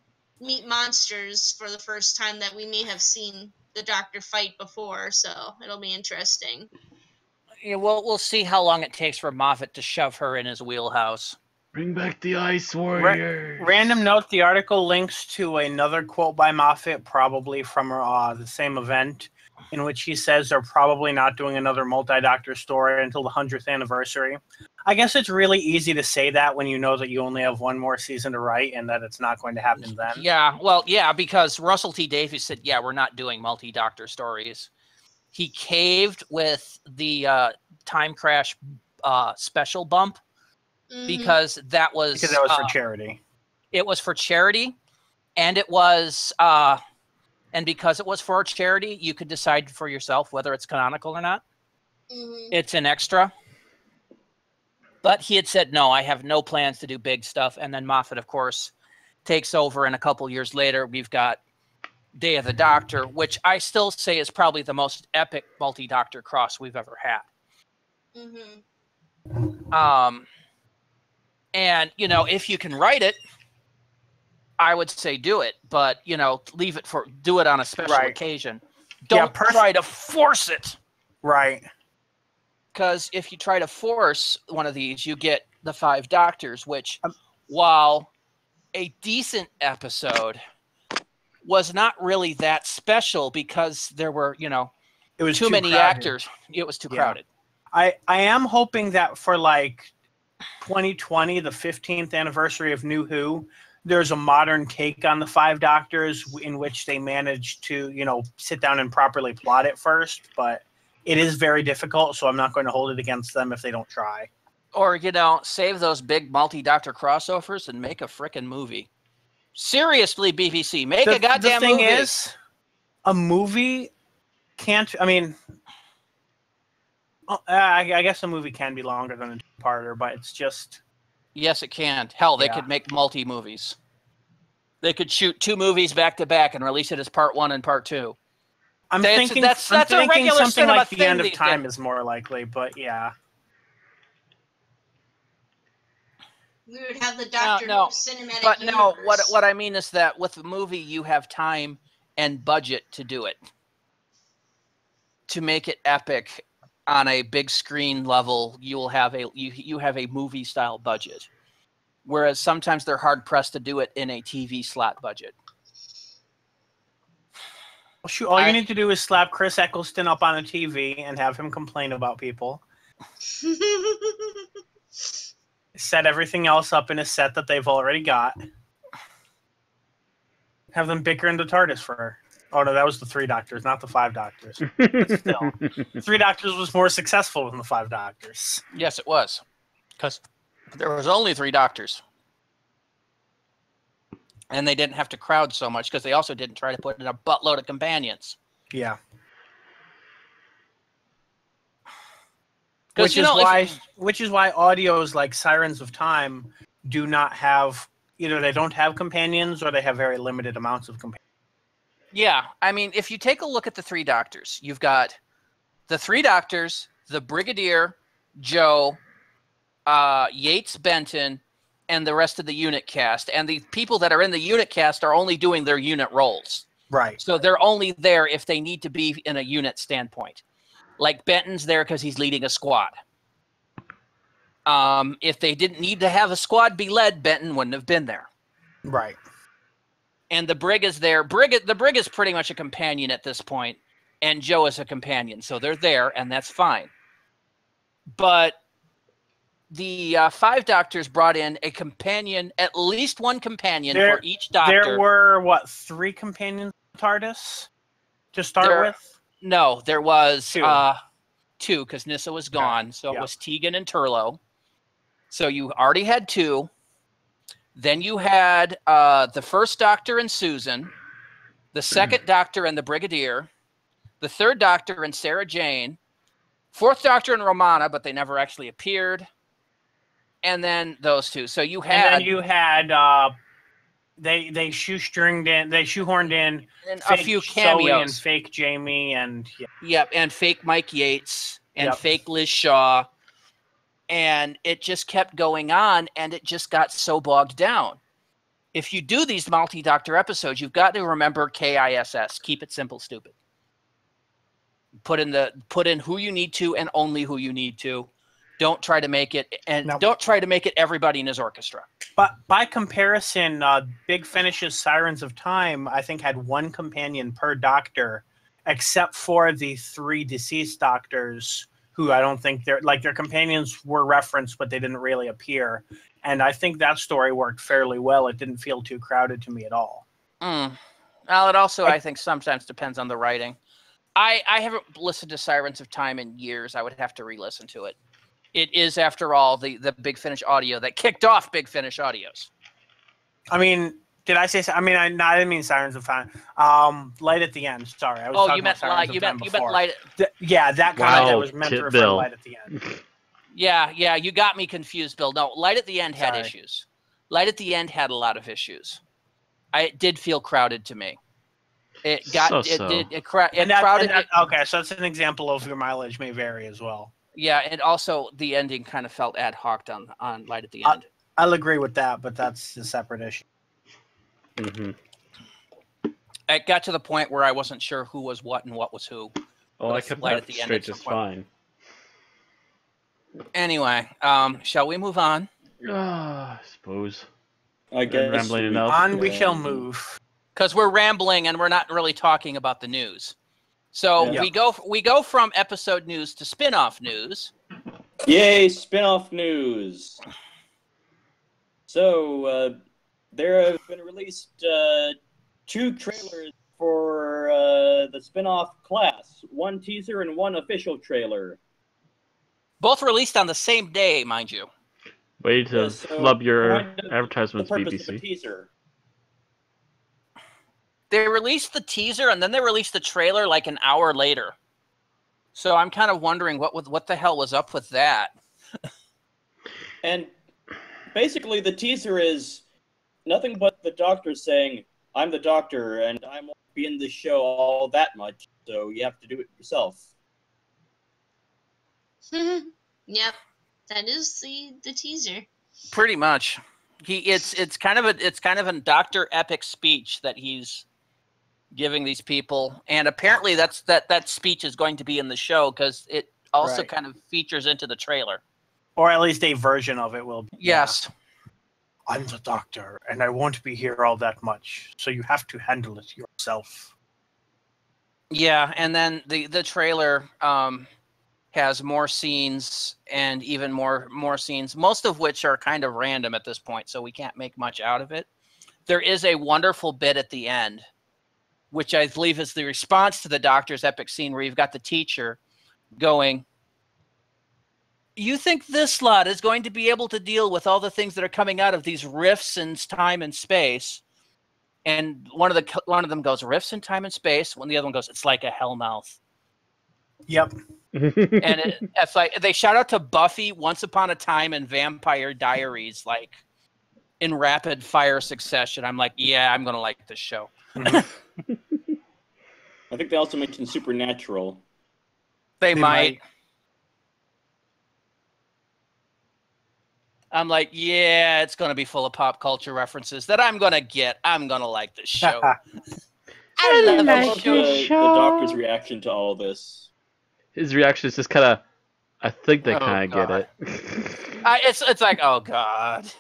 meet monsters for the first time that we may have seen the Doctor fight before. So it'll be interesting. Yeah, we'll see how long it takes for Moffat to shove her in his wheelhouse. Bring back the Ice Warrior. Random note: the article links to another quote by Moffat, probably from the same event, in which he says they're probably not doing another multi-Doctor story until the 100th anniversary. I guess it's really easy to say that when you know that you only have one more season to write and that it's not going to happen then. Yeah, well, yeah, because Russell T Davies said, yeah, we're not doing multi-Doctor stories. He caved with the Time Crash special bump because that was for charity. It was for charity, and it was and because it was for charity, you could decide for yourself whether it's canonical or not. It's an extra. But he had said, no, I have no plans to do big stuff. And then Moffat, of course, takes over, and a couple years later, we've got Day of the Doctor, which I still say is probably the most epic multi-Doctor cross we've ever had. And, you know, if you can write it, I would say do it. But, you know, do it on a special occasion. Don't try to force it. Right. Because if you try to force one of these, you get the 5 Doctors, which, while a decent episode, was not really that special because there were, you know, it was too many crowded. Actors. It was too crowded. I am hoping that for like 2020, the 15th anniversary of New Who, there's a modern take on the 5 Doctors in which they managed to, you know, sit down and properly plot it first. But it is very difficult, so I'm not going to hold it against them if they don't try. Or, you know, save those big multi-Doctor crossovers and make a frickin' movie. Seriously, BBC, make a goddamn movie. The thing is, a movie can't. I mean, I guess a movie can be longer than a two-parter, but it's just. Yes, it can. Hell, they could make multi-movies. They could shoot 2 movies back to back and release it as part 1 and part 2. I'm thinking that's a regular something like The End of these Time days. is more likely, but yeah. We would have the Doctor Who cinematic but universe. no, what I mean is that with the movie, you have time and budget to do it. To make it epic on a big screen level, you have a movie style budget. Whereas sometimes they're hard pressed to do it in a TV slot budget. Well, shoot, all you need to do is slap Chris Eccleston up on a TV and have him complain about people. Set everything else up in a set that they've already got. Have them bicker in the TARDIS for her. Oh, no, that was the 3 Doctors, not the 5 Doctors. But still, 3 Doctors was more successful than the 5 Doctors. Yes, it was. Because there was only 3 Doctors. And they didn't have to crowd so much because they also didn't try to put in a buttload of companions. Yeah. Which is why audios like Sirens of Time do not have, either they don't have companions or they have very limited amounts of companions. Yeah, I mean, if you take a look at the 3 Doctors, you've got the 3 Doctors, the Brigadier, Joe, Yates Benton, and the rest of the unit cast. And the people that are in the unit cast are only doing their unit roles. Right. So they're only there if they need to be in a unit standpoint. Like Benton's there because he's leading a squad. If they didn't need to have a squad be led, Benton wouldn't have been there. Right. And the Brig is there. The Brig is pretty much a companion at this point, and Joe is a companion. So they're there, and that's fine. But the 5 Doctors brought in a companion, at least one companion for each Doctor. There were, 3 companions in TARDIS to start with? No, there was 2 because Nyssa was gone. So it was Tegan and Turlo. So you already had 2. Then you had the first Doctor and Susan, the second Doctor and the Brigadier, the third Doctor and Sarah Jane, fourth Doctor and Romana, but they never actually appeared, and then those 2. So you had... And then you had... They shoehorned in a few cameos. Zoe and fake Jamie and... Yeah. Yep, and fake Mike Yates and Yep. fake Liz Shaw. And it just kept going on, and it just got so bogged down. If you do these multi-Doctor episodes, you've got to remember KISS. Keep it simple, stupid. Put in who you need to and only who you need to. Don't try to make it everybody in his orchestra. But by comparison, Big Finish's Sirens of Time, I think, had 1 companion per Doctor, except for the 3 deceased Doctors, who I don't think their companions were referenced, but they didn't really appear. And I think that story worked fairly well. It didn't feel too crowded to me at all. Well, it also, I think, sometimes depends on the writing. I haven't listened to Sirens of Time in years. I would have to re-listen to it. It is, after all, the Big Finish audio that kicked off Big Finish audios. I mean, did I say? I mean, I didn't mean Sirens of Time. Light at the End. Sorry, I was talking you meant about Sirens of Time you meant Light. Yeah, that kind that was meant to refer to Light at the End. Yeah, you got me confused, Bill. No, Light at the End had Sorry. issues. Light at the End had a lot of issues. It did feel crowded to me. It got crowded. Okay, so that's an example of your mileage may vary as well. Yeah, and also the ending kind of felt ad hoc on Light at the End. I'll agree with that, but that's a separate issue. Mm-hmm. It got to the point where I wasn't sure who was what and what was who. Oh, I kept that straight just fine. Anyway, shall we move on? I suppose. I guess Rambling enough. On we shall move. Because we're rambling and we're not really talking about the news. So Yeah. we go from episode news to spin-off news. Yay, spin-off news. So, there have been released 2 trailers for the spin-off Class. 1 teaser and 1 official trailer. Both released on the same day, mind you. Way to flub your advertisements, the purpose BBC. of a teaser. They released the teaser and then they released the trailer like an hour later. So I'm kind of wondering what the hell was up with that. And basically the teaser is nothing but the Doctor saying, I'm the Doctor and I won't be in this show all that much, so you have to do it yourself. Yep, that is the teaser. Pretty much. It's kind of a Dr. Epic speech that he's giving these people, and apparently that speech is going to be in the show because it also kind of features into the trailer. Or at least a version of it will be. Yes. Yeah. I'm the Doctor, and I won't be here all that much, so you have to handle it yourself. Yeah, and then the trailer has more scenes and even more scenes, most of which are kind of random at this point, so we can't make much out of it. There is a wonderful bit at the end, which I believe is the response to the Doctor's epic scene where you've got the teacher going, you think this lot is going to be able to deal with all the things that are coming out of these rifts in time and space? And one of them goes, rifts in time and space. When the other one goes, it's like a hellmouth. Yep. And it's like they shout out to Buffy, Once Upon a Time, and Vampire Diaries, like in rapid fire succession. I'm like, yeah, I'm gonna like this show. I think they also mentioned Supernatural. They might. I'm like, yeah, it's gonna be full of pop culture references that I'm gonna get. I'm gonna like this show. I love love the Doctor's reaction to all this. His reaction is just kind of, I think they kind of get it. It's like, oh god.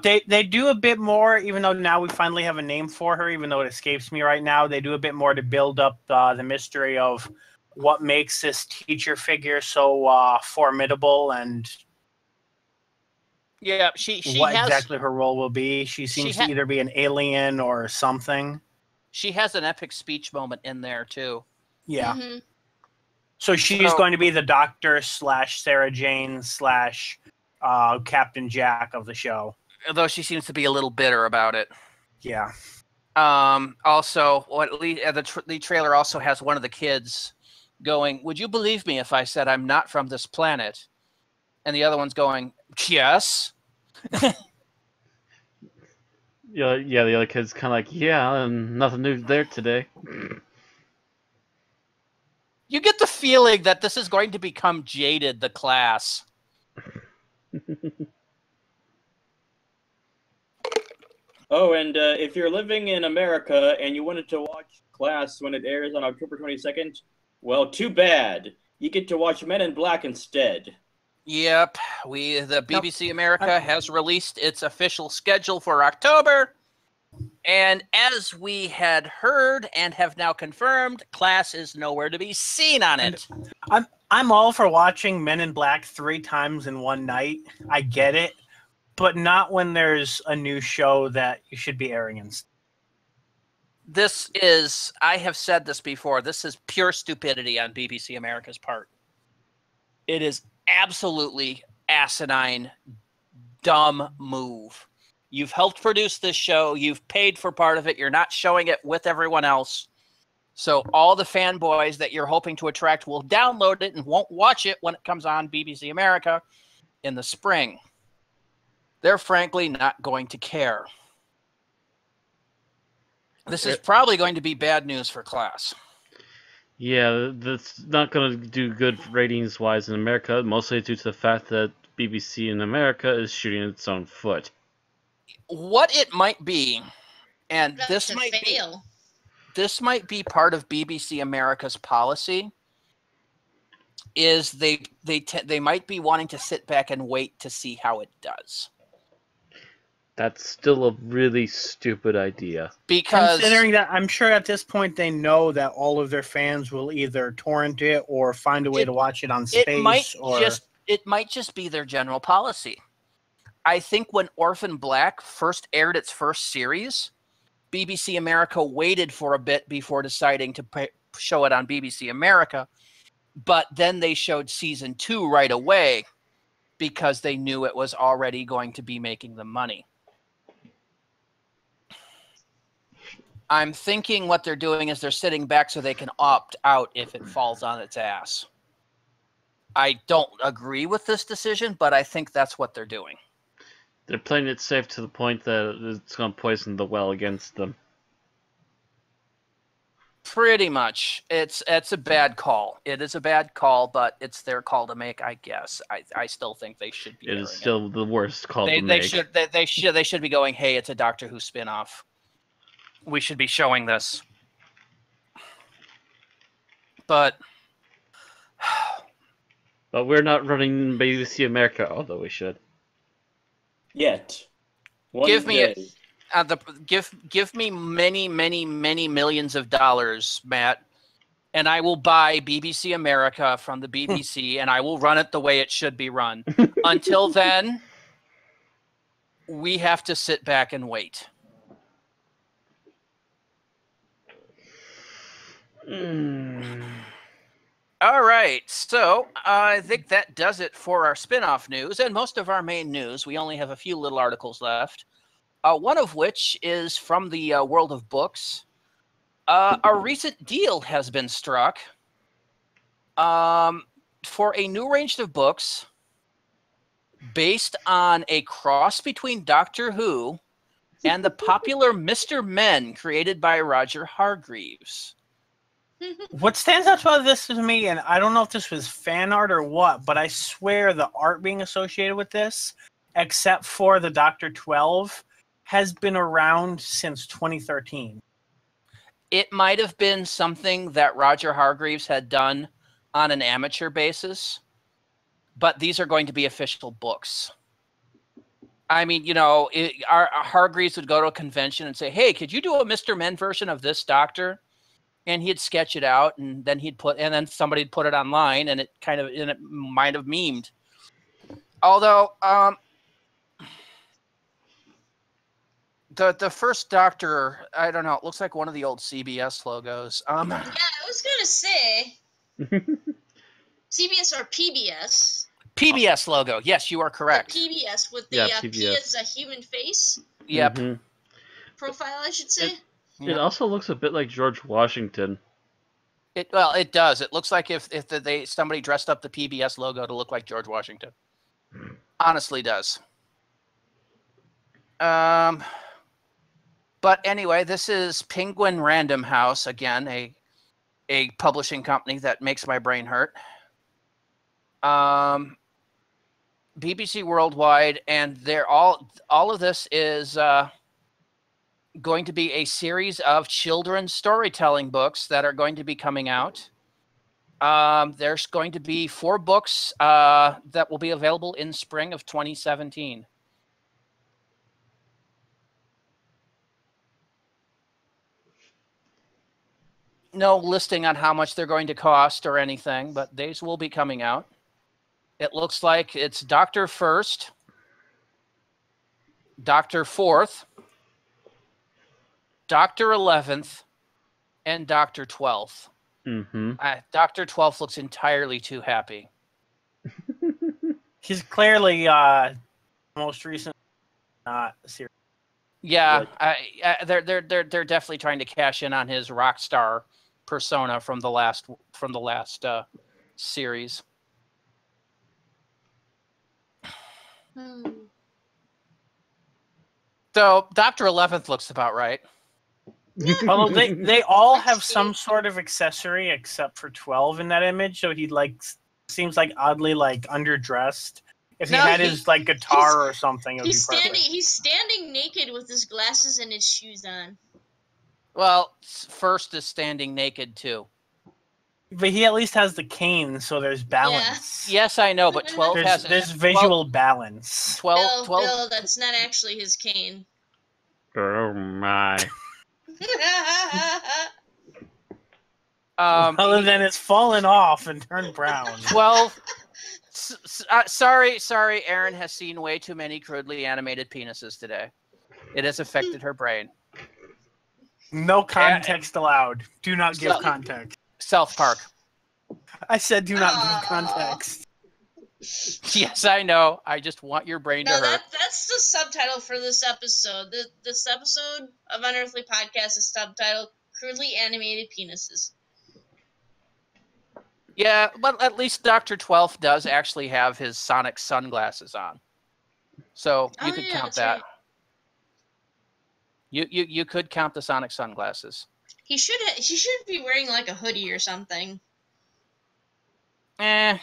They do a bit more, even though now we finally have a name for her, even though it escapes me right now. They do a bit more to build up the mystery of what makes this teacher figure so formidable and yeah, she what has, exactly her role will be. She seems to either be an alien or something. She has an epic speech moment in there too. Yeah. Mm-hmm. So she's going to be the Doctor / Sarah Jane / Captain Jack of the show. Although she seems to be a little bitter about it. Yeah. Also, the trailer also has one of the kids going, "Would you believe me if I said I'm not from this planet?" And the other one's going, "Yes." Yeah, the other kid's kind of like, yeah, and nothing new there today. You get the feeling that this is going to become Jaded, the class. Oh, and if you're living in America and you wanted to watch Class when it airs on October 22nd, well, too bad. You get to watch Men in Black instead. Yep, the BBC America has released its official schedule for October, and as we had heard and have now confirmed, Class is nowhere to be seen on it. I'm all for watching Men in Black 3 times in one night. I get it, but not when there's a new show that you should be airing instead. This is, I have said this before, this is pure stupidity on BBC America's part. It is absolutely asinine, dumb move. You've helped produce this show. You've paid for part of it. You're not showing it with everyone else. So all the fanboys that you're hoping to attract will download it and won't watch it when it comes on BBC America in the spring. They're frankly not going to care. This is probably going to be bad news for Class. Yeah, that's not going to do good ratings-wise in America, mostly due to the fact that BBC in America is shooting its own foot. What it might be, and That's this a fail. this might be part of BBC America's policy, is they might be wanting to sit back and wait to see how it does. That's still a really stupid idea. Because considering that, I'm sure at this point they know that all of their fans will either torrent it or find a way to watch it on space. It might just be their general policy. I think when Orphan Black first aired its first series, BBC America waited for a bit before deciding to show it on BBC America, but then they showed season 2 right away because they knew it was already going to be making them money. I'm thinking what they're doing is they're sitting back so they can opt out if it falls on its ass. I don't agree with this decision, but I think that's what they're doing. They're playing it safe to the point that it's going to poison the well against them. Pretty much. It's a bad call. It is a bad call, but it's their call to make, I guess. I still think they should be. It is still the worst call to they make. They should be going, hey, it's a Doctor Who spinoff. We should be showing this. But we're not running BBC America, although we should. Yet. Give me many, many, many millions of dollars, Matt, and I will buy BBC America from the BBC, and I will run it the way it should be run. Until then, we have to sit back and wait. All right, so I think that does it for our spin-off news and most of our main news. We only have a few little articles left, one of which is from the world of books. A recent deal has been struck for a new range of books based on a cross between Doctor Who and the popular Mr. Men created by Roger Hargreaves. What stands out about this to me, and I don't know if this was fan art or what, but I swear the art being associated with this, except for the Dr. 12, has been around since 2013. It might have been something that Roger Hargreaves had done on an amateur basis, but these are going to be official books. I mean, you know, our Hargreaves would go to a convention and say, hey, could you do a Mr. Men version of this Doctor? And he'd sketch it out, and then then somebody'd put it online, and it might have memed. Although, the first Doctor, I don't know, it looks like one of the old CBS logos. Yeah, I was gonna say. CBS or PBS. PBS logo. Yes, you are correct. The PBS with the Yeah, P PBS. as a human face Yep. Mhm. profile, I should say. It also looks a bit like George Washington. It does. It looks like if somebody dressed up the PBS logo to look like George Washington. Honestly, does. But anyway, this is Penguin Random House again, a publishing company that makes my brain hurt. BBC Worldwide, and they're all of this is going to be a series of children's storytelling books that are going to be coming out. There's going to be 4 books that will be available in spring of 2017. No listing on how much they're going to cost or anything, but these will be coming out. It looks like it's Dr. First, Dr. Fourth, Dr. 11th, and Dr. 12th. Mm-hmm. Dr. 12th looks entirely too happy. He's clearly most recent series. Yeah, they're definitely trying to cash in on his rock star persona from the last series. So Dr. 11th looks about right. Although they all have some sort of accessory except for 12 in that image, so he seems like oddly underdressed. If he had his guitar or something, it would be perfect. He's standing naked with his glasses and his shoes on. Well, First is standing naked too. But he at least has the cane, so there's balance. Yeah. Yes, I know, but 12 there's visual balance. 12, Bill, that's not actually his cane. Oh my. Other than it's fallen off and turned brown. 12. Sorry, Erin has seen way too many crudely animated penises today. It has affected her brain. No context allowed. Do not give context. South Park. I said do not give context. Yes, I know. I just want your brain to hurt. That's the subtitle for this episode. This episode of Unearthly Podcast is subtitled Crudely Animated Penises. Yeah, but at least Dr. 12 does actually have his Sonic sunglasses on. So you could count that. Right. You could count the Sonic sunglasses. He should be wearing like a hoodie or something. I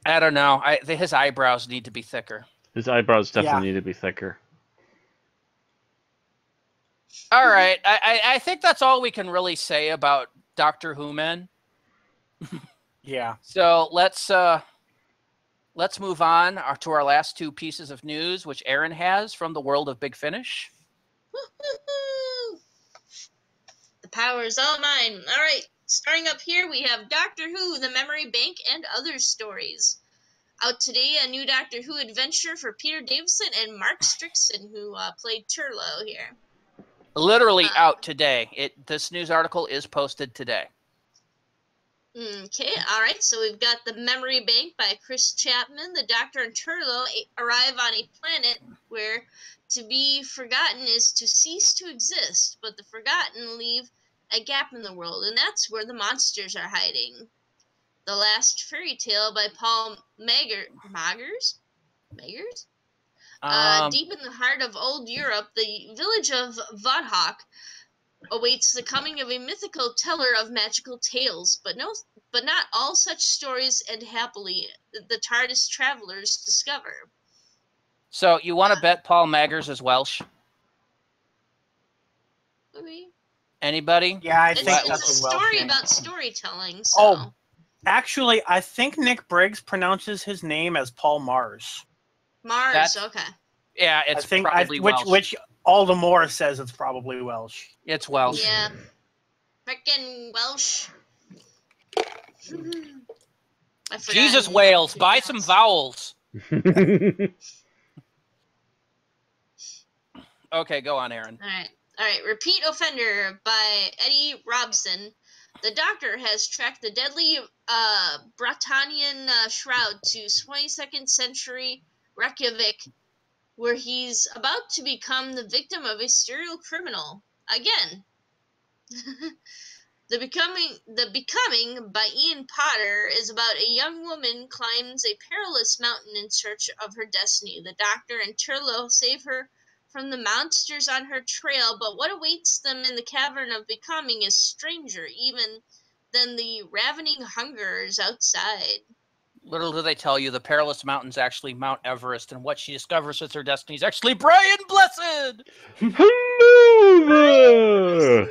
don't know. His eyebrows need to be thicker. His eyebrows definitely need to be thicker. All right. I think that's all we can really say about Doctor Who Men. Yeah. So let's move on to our last 2 pieces of news, which Aaron has from the world of Big Finish. Woo-hoo-hoo. The power is all mine. All right. Starting up here, we have Doctor Who, The Memory Bank, and Other Stories. Out today, a new Doctor Who adventure for Peter Davison and Mark Strickson, who played Turlough here. Literally out today. This news article is posted today. Okay, all right. So we've got The Memory Bank by Chris Chapman. The Doctor and Turlough arrive on a planet where to be forgotten is to cease to exist, but the forgotten leave a gap in the world, and that's where the monsters are hiding. The Last Fairy Tale by Paul Magers? Deep in the heart of old Europe, the village of Vodhawk awaits the coming of a mythical teller of magical tales, but not all such stories end happily. The TARDIS travelers discover. So you want to bet Paul Magers is Welsh? Okay. Anybody? Yeah, I It's think a that's a Welsh story name. about storytelling. So. Oh, actually, I think Nick Briggs pronounces his name as Paul Mars. Mars, okay. Yeah, it's probably Welsh. Which all the more says it's probably Welsh. It's Welsh. Yeah. Frickin' Welsh. Jesus, Wales, buy some vowels. Okay, go on, Aaron. All right. Repeat Offender by Eddie Robson. the Doctor has tracked the deadly Bratanian shroud to 22nd century Reykjavik, where he's about to become the victim of a serial criminal. Again. The Becoming by Ian Potter is about a young woman climbs a perilous mountain in search of her destiny. The Doctor and Turlo save her from the monsters on her trail, but what awaits them in the cavern of Becoming is stranger even than the ravening hungers outside. Little do they tell you, the perilous mountain's actually Mount Everest, and what she discovers with her destiny is actually Brian Blessed! Hello there!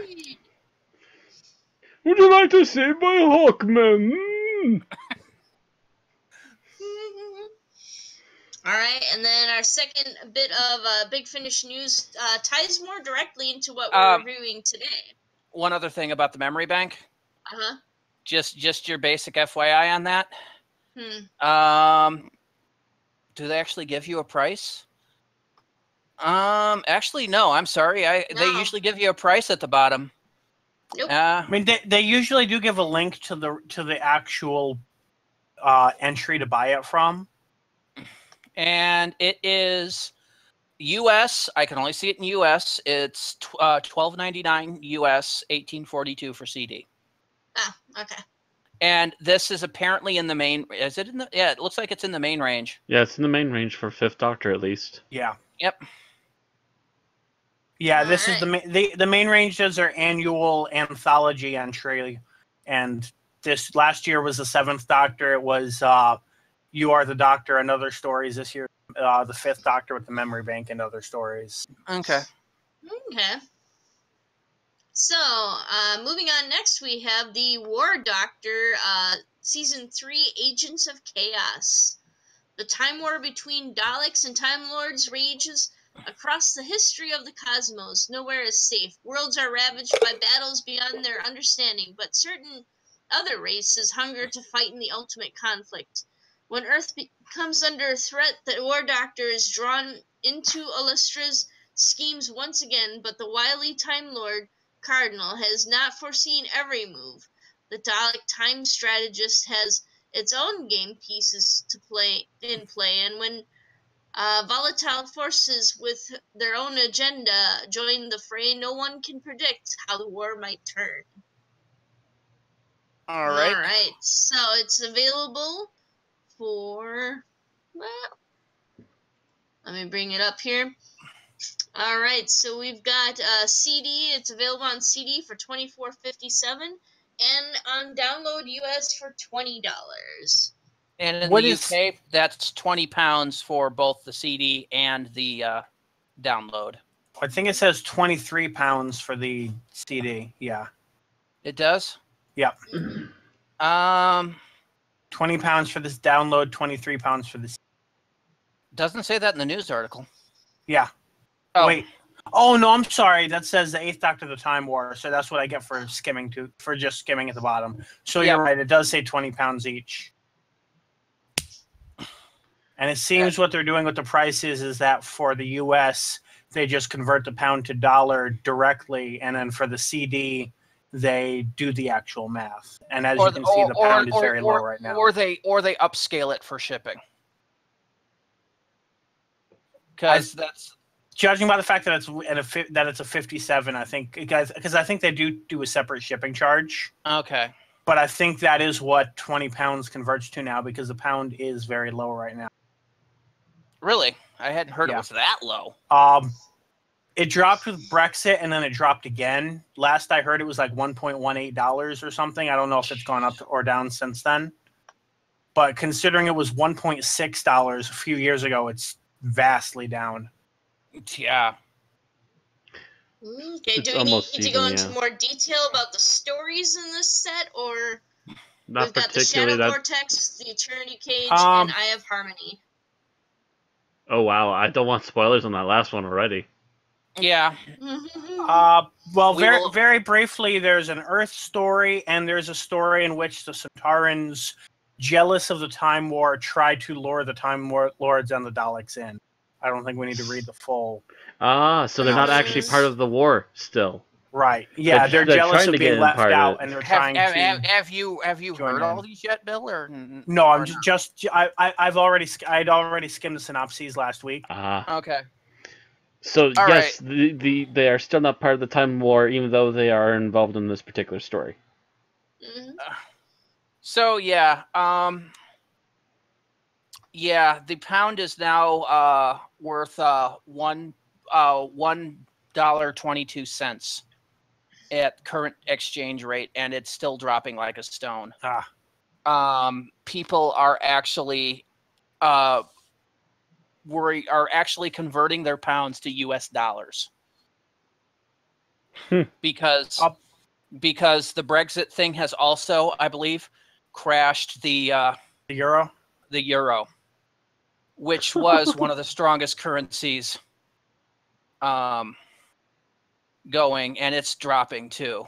Would you like to see my Hawkman? All right, and then our second bit of Big Finish news ties more directly into what we're reviewing today. One other thing about the memory bank. Uh-huh. Just your basic FYI on that. Do they actually give you a price? Actually, no. I'm sorry. No. They usually give you a price at the bottom. Nope. I mean, they usually do give a link to the actual entry to buy it from. And it is U.S. I can only see it in U.S. It's $12.99 U.S. $18.42 for CD. Ah, okay. And this is apparently in the main. Is it in the? Yeah, it looks like it's in the main range. Yeah, it's in the main range for 5th Doctor at least. Yeah. Yep. Yeah, this is the main range does their annual anthology entry, and this last year was the 7th Doctor. It was You Are the Doctor and Other Stories. This year, the 5th Doctor with the memory bank and other stories. Okay. Okay. So, moving on next, we have the War Doctor, Season 3, Agents of Chaos. The time war between Daleks and Time Lords rages across the history of the cosmos. Nowhere is safe. Worlds are ravaged by battles beyond their understanding, but certain other races hunger to fight in the ultimate conflict. When Earth comes under threat, the War Doctor is drawn into Illustra's schemes once again, but the wily Time Lord Cardinal has not foreseen every move. The Dalek time strategist has its own game pieces to play, and when volatile forces with their own agenda join the fray, no one can predict how the war might turn. All right. All right, so it's available for, well, let me bring it up here. All right, so we've got CD. It's available on CD for $24.57 and on download US for $20. And in What the is- UK, that's £20 for both the CD and the download. I think it says £23 for the CD. Yeah. It does? Yep. Um, £20 for this download, £23 for this. doesn't say that in the news article. Yeah. Oh, Wait. Oh no, I'm sorry. That says the 8th Doctor of the Time War, so that's what I get for just skimming at the bottom. So Yeah. You're right. It does say £20 each. And it seems what they're doing with the prices is that for the US, they just convert the pound to dollar directly, and then for the CD, they do the actual math. And as you can see, the pound is very low right now. Or they upscale it for shipping. Because that's Judging by the fact that it's a 57, I think, because I think they do a separate shipping charge. okay. But I think that is what £20 converts to now, because the pound is very low right now. Really? I hadn't heard Yeah. it was that low. It dropped with Brexit, and then it dropped again. Last I heard, it was like $1.18 or something. I don't know if it's gone up or down since then. But considering it was $1.6 a few years ago, it's vastly down. Yeah. Okay, It's do we need almost to even, go into yeah. more detail about the stories in this set, or Not we've got the particularly. Shadow That. Vortex, the Eternity Cage, and Eye of Harmony? Oh wow! I don't want spoilers on that last one already. Yeah. Well, We very will- very briefly, there's an Earth story, and there's a story in which the Centaurans, jealous of the Time War, try to lure the Time Lords and the Daleks in. I don't think we need to read the full. Ah, so they're not actually part of the war still. Right. Yeah, they're they're jealous trying of to being get left part of out, it. and they're trying to. Have you join heard in. all these yet, Bill? No, or I'm just. I'd already skimmed the synopses last week. Okay. So All yes, they are still not part of the Time War, even though they are involved in this particular story. Mhm. So yeah, the pound is now worth $1.22 at current exchange rate, and it's still dropping like a stone. People are actually are actually converting their pounds to U.S. dollars because the Brexit thing has also, I believe, crashed the euro. The euro, which was one of the strongest currencies going, and it's dropping too.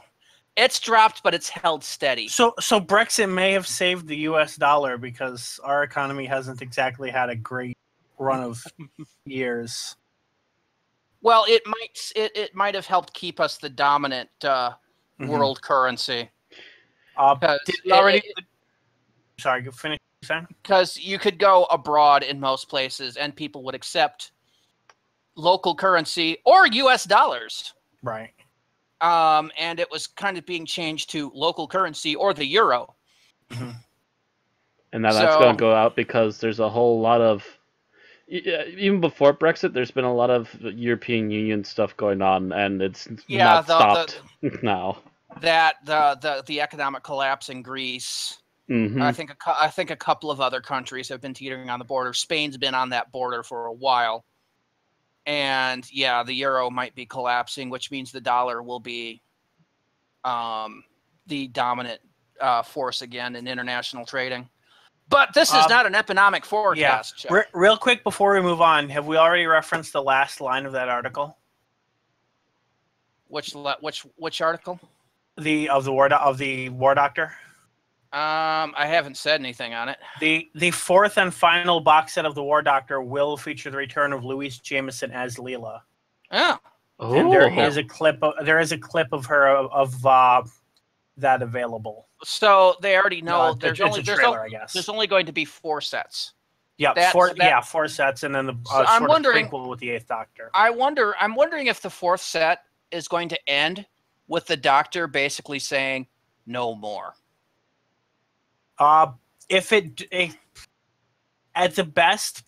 It's dropped, but it's held steady. So Brexit may have saved the U.S. dollar because our economy hasn't exactly had a great run of years. Well, it might have helped keep us the dominant world currency. Sorry, go finish. Because you could go abroad in most places, and people would accept local currency or U.S. dollars. Right. And it was kind of being changed to local currency or the euro. And now that's going to go out because there's a whole lot of, even before Brexit, there's been a lot of European Union stuff going on, and it's not stopped now. The economic collapse in Greece. Mm-hmm. I think a couple of other countries have been teetering on the border. Spain's been on that border for a while. And yeah, the euro might be collapsing, which means the dollar will be the dominant force again in international trading. But this is not an economic forecast. Yeah. Real quick before we move on, have we already referenced the last line of that article? Which article? The War Doctor. I haven't said anything on it. The fourth and final box set of the War Doctor will feature the return of Louise Jameson as Leela. Oh. And there is a clip of her that available. So they already know there's only going to be 4 sets. Yeah, 4 sets, and then the prequel with the 8th Doctor. I'm wondering if the 4th set is going to end with the Doctor basically saying no more. If at the best,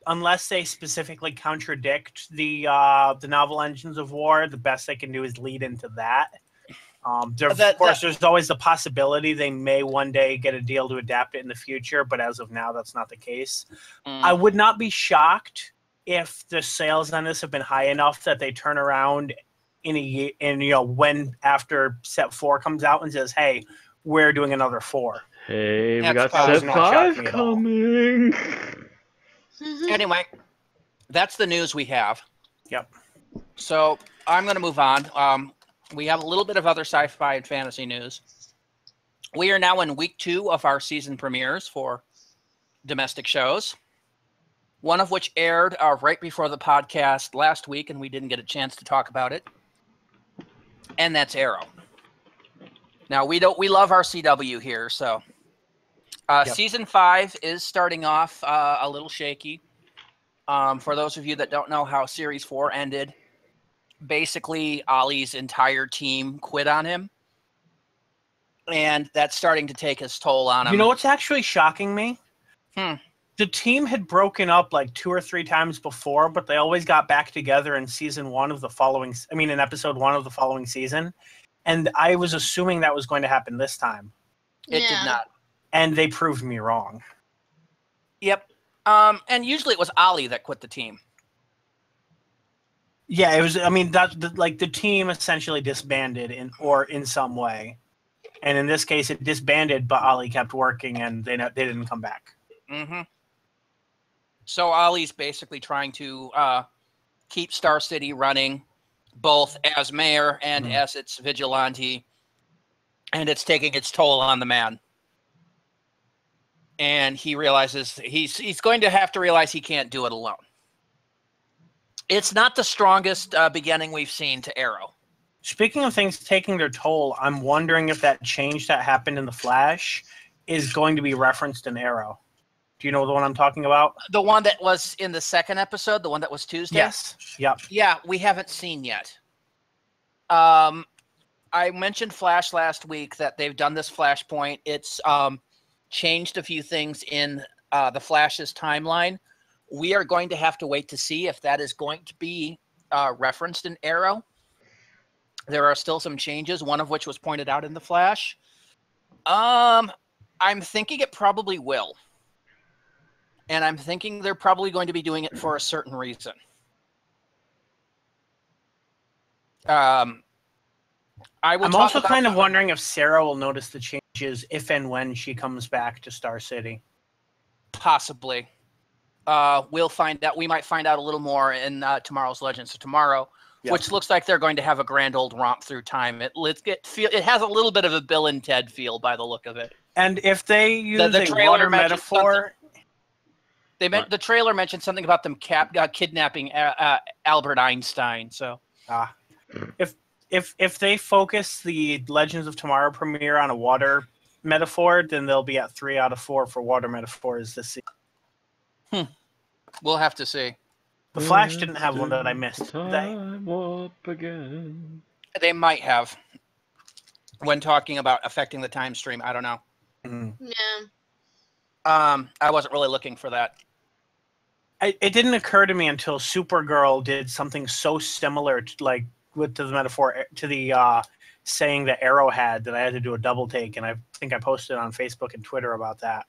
unless they specifically contradict the novel Engines of War, the best they can do is lead into that. Of course, there's always the possibility they may one day get a deal to adapt it in the future, but as of now, that's not the case. I would not be shocked if the sales on this have been high enough that they turn around when after set 4 comes out and says, "Hey, we're doing another 4." Hey, we got set 5 coming. Anyway, that's the news we have. Yep. So I'm going to move on. We have a little bit of other sci-fi and fantasy news. We are now in week 2 of our season premieres for domestic shows, one of which aired right before the podcast last week, and we didn't get a chance to talk about it. And that's Arrow. Now we love our CW here, so season 5 is starting off a little shaky. For those of you that don't know how series 4 ended, basically Ollie's entire team quit on him, and that's starting to take its toll on him. You know what's actually shocking me? The team had broken up like 2 or 3 times before, but they always got back together in episode 1 of the following season. And I was assuming that was going to happen this time. It did not. And they proved me wrong. Yep. And usually it was Ollie that quit the team. Yeah, it was. I mean, the team essentially disbanded in some way. And in this case, it disbanded, but Ollie kept working, and they didn't come back. Mm-hmm. So Ollie's basically trying to keep Star City running, both as mayor and as its vigilante, and it's taking its toll on the man. And he realizes he's going to have to realize he can't do it alone. It's not the strongest beginning we've seen to Arrow. Speaking of things taking their toll, I'm wondering if that change that happened in The Flash is going to be referenced in Arrow. Do you know the one I'm talking about? The one that was in the second episode, the one that was Tuesday? Yes. Yep. Yeah, we haven't seen yet. I mentioned Flash last week that they've done this Flashpoint. It's changed a few things in the Flash's timeline. We are going to have to wait to see if that is going to be referenced in Arrow. There are still some changes, one of which was pointed out in the Flash. I'm thinking it probably will. And I'm thinking they're probably going to be doing it for a certain reason. I'm also kind of wondering if Sarah will notice the changes if and when she comes back to Star City. Possibly. We'll find out. We might find out a little more in tomorrow's Legends of Tomorrow, which looks like they're going to have a grand old romp through time. It has a little bit of a Bill and Ted feel by the look of it. And if they use a water metaphor... The trailer mentioned something about them kidnapping Albert Einstein. So, if they focus the Legends of Tomorrow premiere on a water metaphor, then they'll be at 3 out of 4 for water metaphors this season. We'll have to see. The Flash didn't have one that I missed. They might have. When talking about affecting the time stream, I don't know. Yeah. I wasn't really looking for that. It didn't occur to me until Supergirl did something so similar to the metaphor to the saying that Arrow had that I had to do a double take, and I think I posted on Facebook and Twitter about that.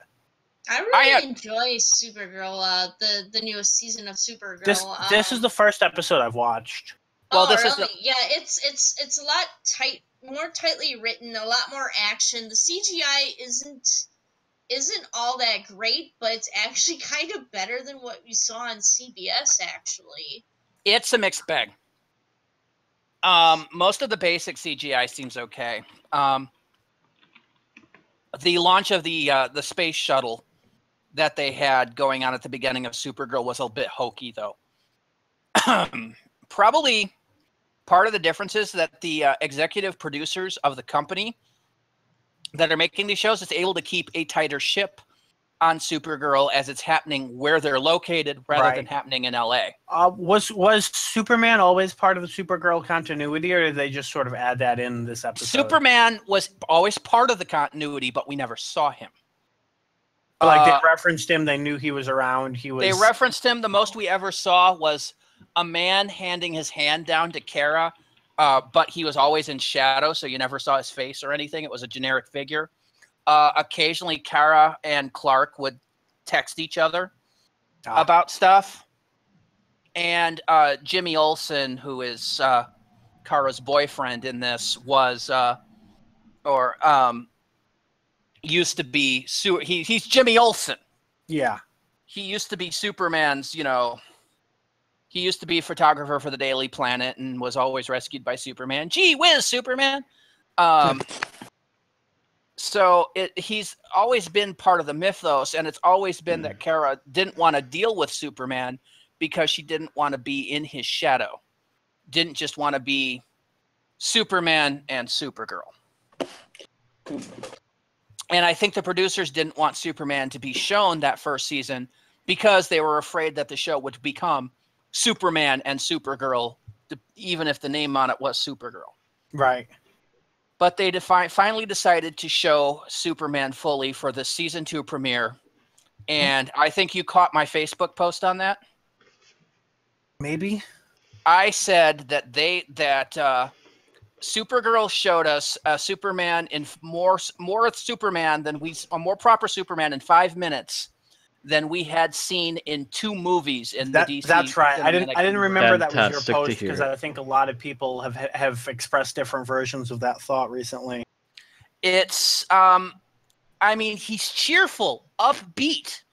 I really enjoy Supergirl, the newest season of Supergirl. This is the first episode I've watched. Well, it's a lot more tightly written, a lot more action. The CGI isn't all that great, but it's actually kind of better than what we saw on CBS, actually. It's a mixed bag. Most of the basic CGI seems okay. The launch of the space shuttle that they had going on at the beginning of Supergirl was a bit hokey, though. Probably part of the difference is that the executive producers of the company that are making these shows is able to keep a tighter ship on Supergirl as it's happening where they're located rather than happening in LA. Was Superman always part of the Supergirl continuity, or did they just sort of add that in this episode? Superman was always part of the continuity, but we never saw him. They referenced him. They knew he was around. They referenced him. The most we ever saw was a man handing his hand down to Kara, but he was always in shadow, so you never saw his face or anything. It was a generic figure. Occasionally, Kara and Clark would text each other about stuff. And Jimmy Olsen, who is Kara's boyfriend in this, was used to be he's Jimmy Olsen. Yeah. He used to be Superman's, he used to be a photographer for the Daily Planet and was always rescued by Superman. Gee whiz, Superman. So he's always been part of the mythos, and it's always been that Kara didn't want to deal with Superman because she didn't want to be in his shadow. Didn't just want to be Superman and Supergirl. And I think the producers didn't want Superman to be shown that first season because they were afraid that the show would become Superman and Supergirl, even if the name on it was Supergirl. Right. But they finally decided to show Superman fully for the season 2 premiere. And I think you caught my Facebook post on that. Maybe. I said that Supergirl showed us a Superman in more Superman than a more proper Superman in 5 minutes than we had seen in 2 movies in the DC. That's right. I didn't remember that was your post because I think a lot of people have expressed different versions of that thought recently. It's he's cheerful, upbeat.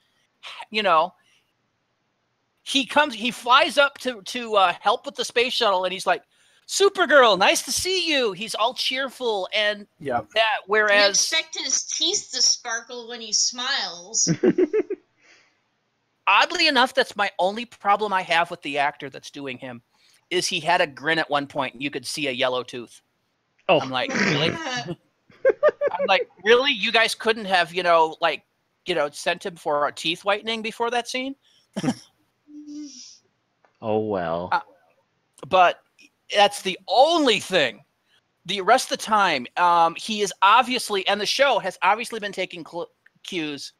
He flies up to help with the space shuttle, and he's like, Supergirl, nice to see you. He's all cheerful and that. Whereas you expect his teeth to sparkle when he smiles. Oddly enough, that's my only problem I have with the actor that's doing him. is he had a grin at one point, and you could see a yellow tooth. Oh, I'm like, really? I'm like, really? You guys couldn't have, sent him for a teeth whitening before that scene? Oh, well. But that's the only thing. The rest of the time, he is obviously, and the show has obviously been taking cues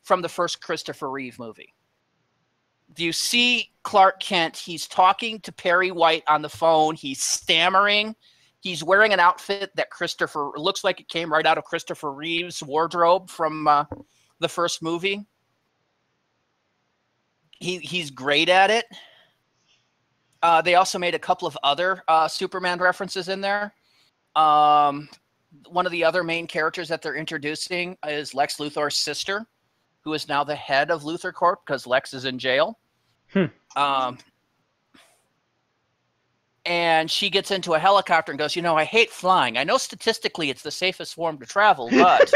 from the first Christopher Reeve movie. Do you see Clark Kent? He's talking to Perry White on the phone. He's stammering. He's wearing an outfit that looks like it came right out of Christopher Reeve's wardrobe from the first movie. He's great at it. They also made a couple of other Superman references in there. One of the other main characters that they're introducing is Lex Luthor's sister, who is now the head of Luthor Corp because Lex is in jail. And she gets into a helicopter and goes, I hate flying. I know statistically it's the safest form to travel, but...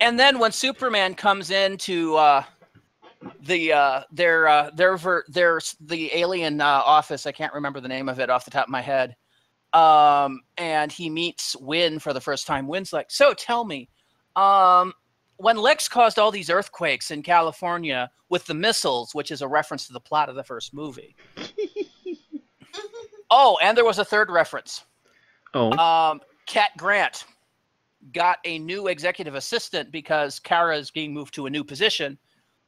And then when Superman comes into the alien office, I can't remember the name of it off the top of my head, and he meets Wynn for the first time. Wynn's like, so tell me, when Lex caused all these earthquakes in California with the missiles, which is a reference to the plot of the first movie. Oh, and there was a third reference. Oh. Cat Grant got a new executive assistant because Kara is being moved to a new position,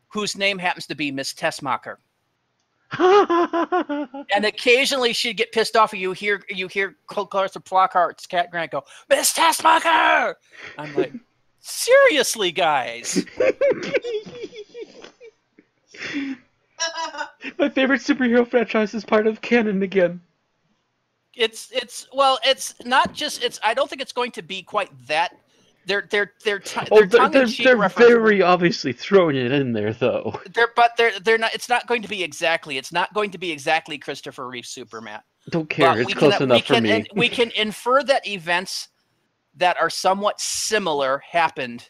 whose name happens to be Miss Tessmacher. And occasionally she'd get pissed off, and you hear Clarissa Flockhart's Cat Grant go, Miss Tessmacher! I'm like, seriously, guys. My favorite superhero franchise is part of canon again. It's not just I don't think it's going to be quite that. They're very obviously throwing it in there though. They're not. It's not going to be exactly. It's not going to be exactly Christopher Reeve Superman. Don't care. It's close enough for me. We can infer that events that are somewhat similar happened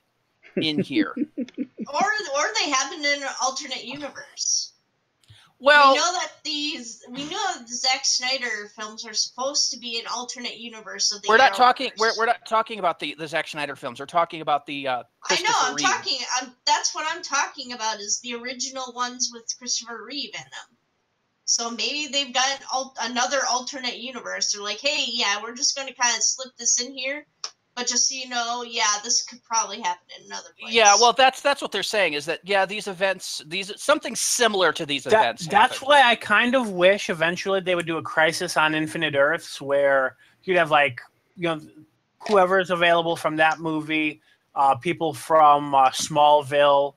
in here, or they happened in an alternate universe. Well, we know that the Zack Snyder films are supposed to be an alternate universe of the. We're not talking about the Zack Snyder films. We're talking about the. Christopher Reeve. That's what I'm talking about. Is the original ones with Christopher Reeve in them. So maybe they've got another alternate universe. They're like, hey, yeah, we're just going to kind of slip this in here. But just so you know, this could probably happen in another place. Yeah, well, that's what they're saying is that, these events, something similar to these events. That's why I kind of wish eventually they would do a Crisis on Infinite Earths where you'd have, whoever's available from that movie, people from Smallville,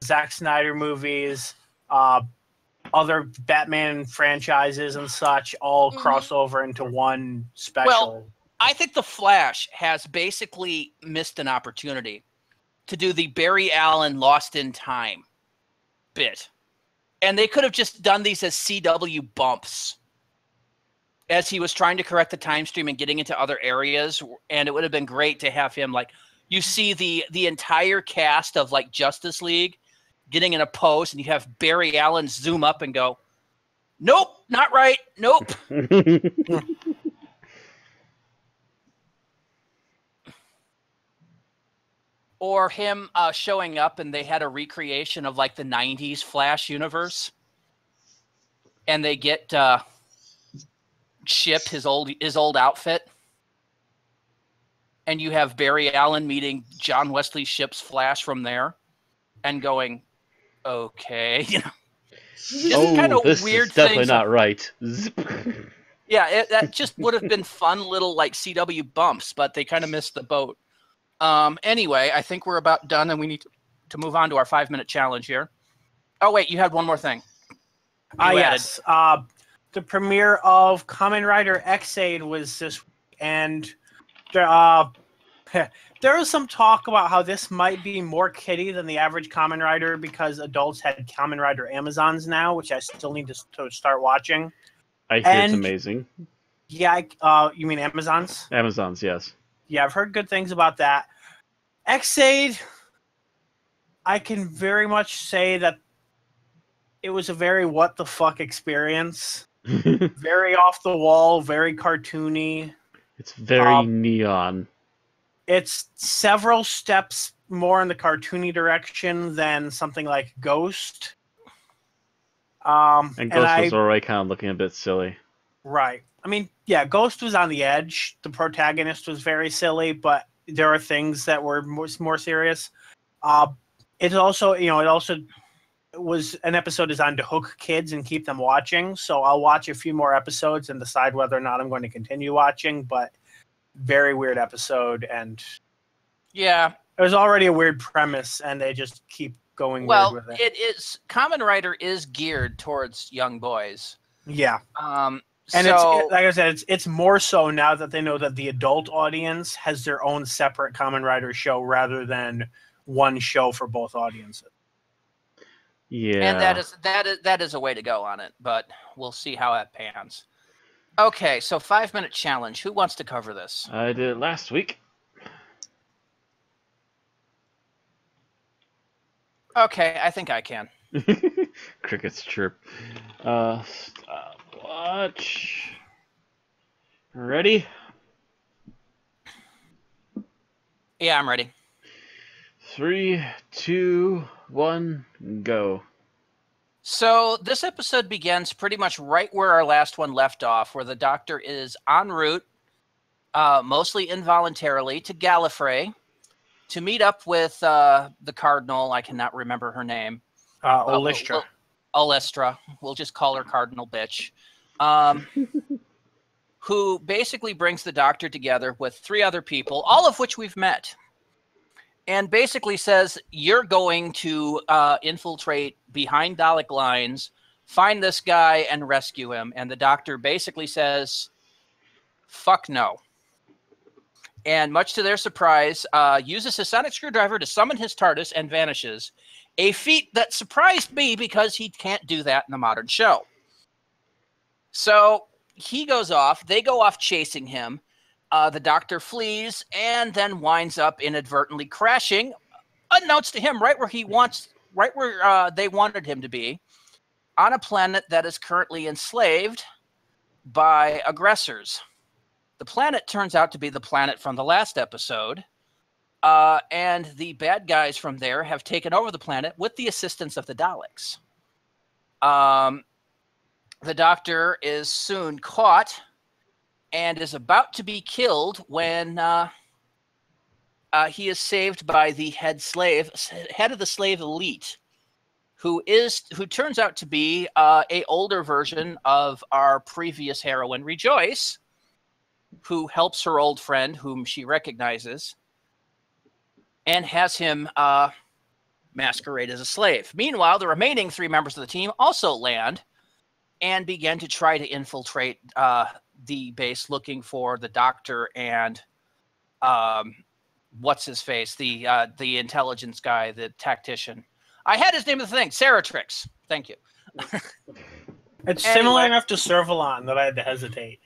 Zack Snyder movies, other Batman franchises and such, all cross over into one special. Well, I think The Flash has basically missed an opportunity to do the Barry Allen Lost in Time bit. And they could have just done these as CW bumps as he was trying to correct the time stream and getting into other areas. And it would have been great to have him, you see the entire cast of, Justice League getting in a pose, and you have Barry Allen zoom up and go, nope, not right, nope. Or him showing up and they had a recreation of the 90s Flash universe. And they get Ship, his old outfit. And you have Barry Allen meeting John Wesley Shipp's Flash from there and going, okay. Just kind of this weird is definitely things. Not right. Yeah, that just would have been fun little CW bumps, but they kind of missed the boat. Anyway, I think we're about done, and we need to move on to our 5-minute challenge here. Oh, wait, you had one more thing. Yes. The premiere of Kamen Rider X-Aid was this week, and there was some talk about how this might be more kiddie than the average Kamen Rider because adults had Kamen Rider Amazons now, which I still need to start watching. I hear it's amazing. Yeah, you mean Amazons? Amazons, yes. Yeah, I've heard good things about that. X-Aid, I can very much say that it was a very what the fuck experience. Very off the wall, very cartoony. It's very neon. It's several steps more in the cartoony direction than something like Ghost. And Ghost was already kind of looking a bit silly. Right. I mean, yeah, Ghost was on the edge. The protagonist was very silly, but there are things that were more serious. It also was an episode designed to hook kids and keep them watching. So I'll watch a few more episodes and decide whether or not I'm going to continue watching. But very weird episode, and yeah, it was already a weird premise, and they just keep going weird with it. It is Kamen Rider is geared towards young boys. Yeah. And it's like I said, it's more so now that they know that the adult audience has their own separate Kamen Rider show rather than one show for both audiences. Yeah. And that is a way to go on it, but we'll see how that pans. Okay, so 5-minute challenge. Who wants to cover this? I did it last week. Okay, I think I can. Crickets chirp. Watch. Ready? Yeah, I'm ready. 3, 2, 1, go. So this episode begins pretty much right where our last one left off, where the Doctor is en route, mostly involuntarily, to Gallifrey to meet up with the Cardinal. I cannot remember her name. Olestra. Olestra. We'll just call her Cardinal Bitch. Who basically brings the Doctor together with 3 other people, all of which we've met. And basically says, you're going to infiltrate behind Dalek lines, find this guy, and rescue him. And the Doctor basically says, fuck no. And much to their surprise, uses his sonic screwdriver to summon his TARDIS and vanishes. A feat that surprised me because he can't do that in the modern show. So he goes off. They go off chasing him. The Doctor flees and then winds up inadvertently crashing, unbeknownst to him, right where they wanted him to be, on a planet that is currently enslaved by aggressors. The planet turns out to be the planet from the last episode, and the bad guys from there have taken over the planet with the assistance of the Daleks. The Doctor is soon caught and is about to be killed when he is saved by the head of the slave elite, who turns out to be a older version of our previous heroine, Rejoice, who helps her old friend, whom she recognizes, and has him masquerade as a slave. Meanwhile, the remaining 3 members of the team also land and begin to try to infiltrate the base, looking for the Doctor and what's his face, the intelligence guy, the tactician. I had his name of the thing, Saratrix. Thank you. It's similar enough to Servalon that I had to hesitate.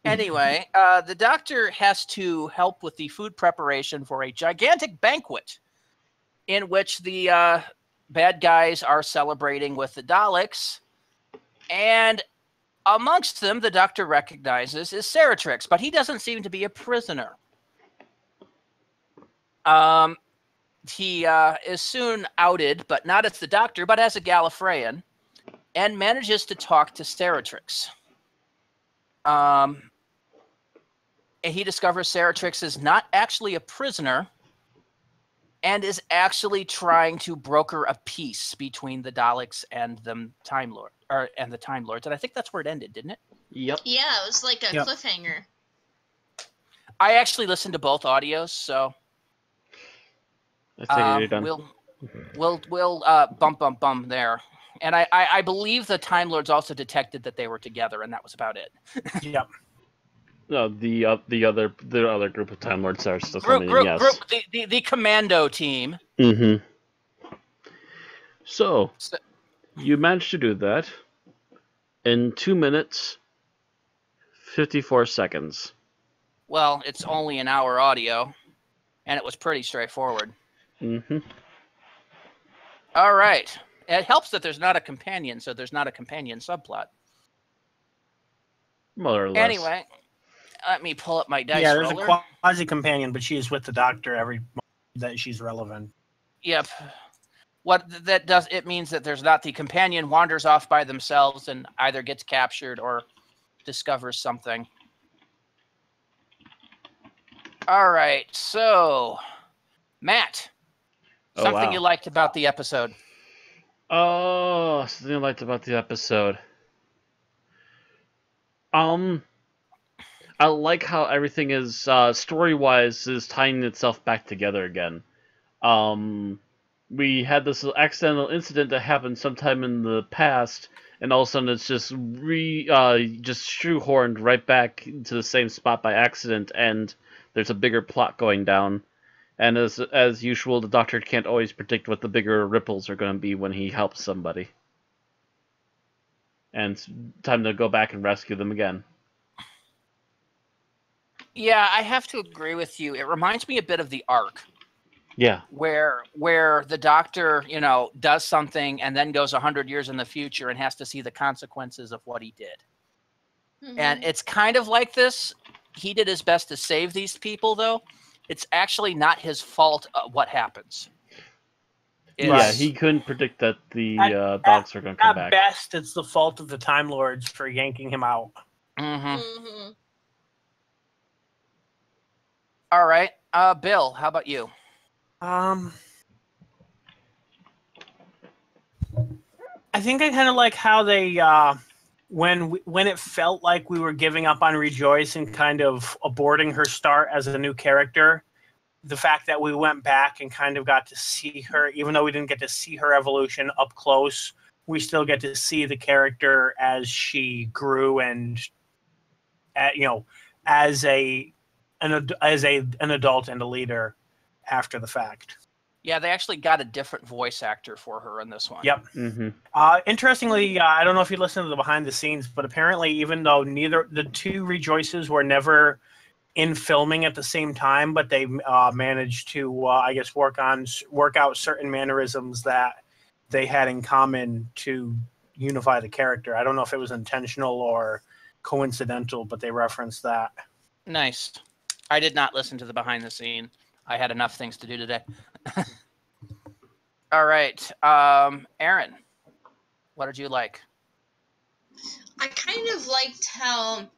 Anyway, the Doctor has to help with the food preparation for a gigantic banquet in which the bad guys are celebrating with the Daleks, and amongst them, the Doctor recognizes is Saratrix, but he doesn't seem to be a prisoner. He is soon outed, but not as the Doctor, but as a Gallifreyan, and manages to talk to Saratrix. And he discovers Saratrix is not actually a prisoner and is actually trying to broker a peace between the Daleks and the Time Lords. And I think that's where it ended, didn't it? Yep. Yeah, it was like a cliffhanger. I actually listened to both audios, so we'll bump there. And I believe the Time Lords also detected that they were together, and that was about it. Yep. No, the other group of Time Lords are still coming in, yes. The commando team. Mm-hmm. So, you managed to do that in 2 minutes, 54 seconds. Well, it's only an hour audio, and it was pretty straightforward. Mm-hmm. All right. It helps that there's not a companion, so there's not a companion subplot. More or less. Anyway, let me pull up my dice Yeah, there's roller. a quasi-companion, but she is with the Doctor every moment that she's relevant. Yep. What that does, it means that there's not the companion wanders off by themselves and either gets captured or discovers something. All right, so Matt, something you liked about the episode? Oh, something I liked about the episode. I like how everything is story-wise is tying itself back together again. We had this accidental incident that happened sometime in the past, and all of a sudden it's just just shoehorned right back into the same spot by accident, and there's a bigger plot going down. And as usual, the Doctor can't always predict what the bigger ripples are going to be when he helps somebody. And it's time to go back and rescue them again. Yeah, I have to agree with you. It reminds me a bit of the Ark. Yeah. Where the Doctor, does something and then goes 100 years in the future and has to see the consequences of what he did. Mm-hmm. And it's kind of like this. He did his best to save these people, though. It's actually not his fault what happens. Yeah, he couldn't predict that the dogs are going to come back. At best, it's the fault of the Time Lords for yanking him out. Mm-hmm. Mm-hmm. All right. Bill, how about you? I think I kind of like how they, when it felt like we were giving up on Rejoice and kind of aborting her start as a new character, the fact that we went back and kind of got to see her, even though we didn't get to see her evolution up close, we still get to see the character as she grew and, as an adult and a leader after the fact. Yeah, they actually got a different voice actor for her in this one. Yep. Mm-hmm. Interestingly, I don't know if you listened to the behind the scenes, but apparently, even though the two Rejoices were never in filming at the same time, but they managed to, I guess, work out certain mannerisms that they had in common to unify the character. I don't know if it was intentional or coincidental, but they referenced that. Nice. I did not listen to the behind the scene. I had enough things to do today. All right. Aaron, what did you like? I kind of liked how,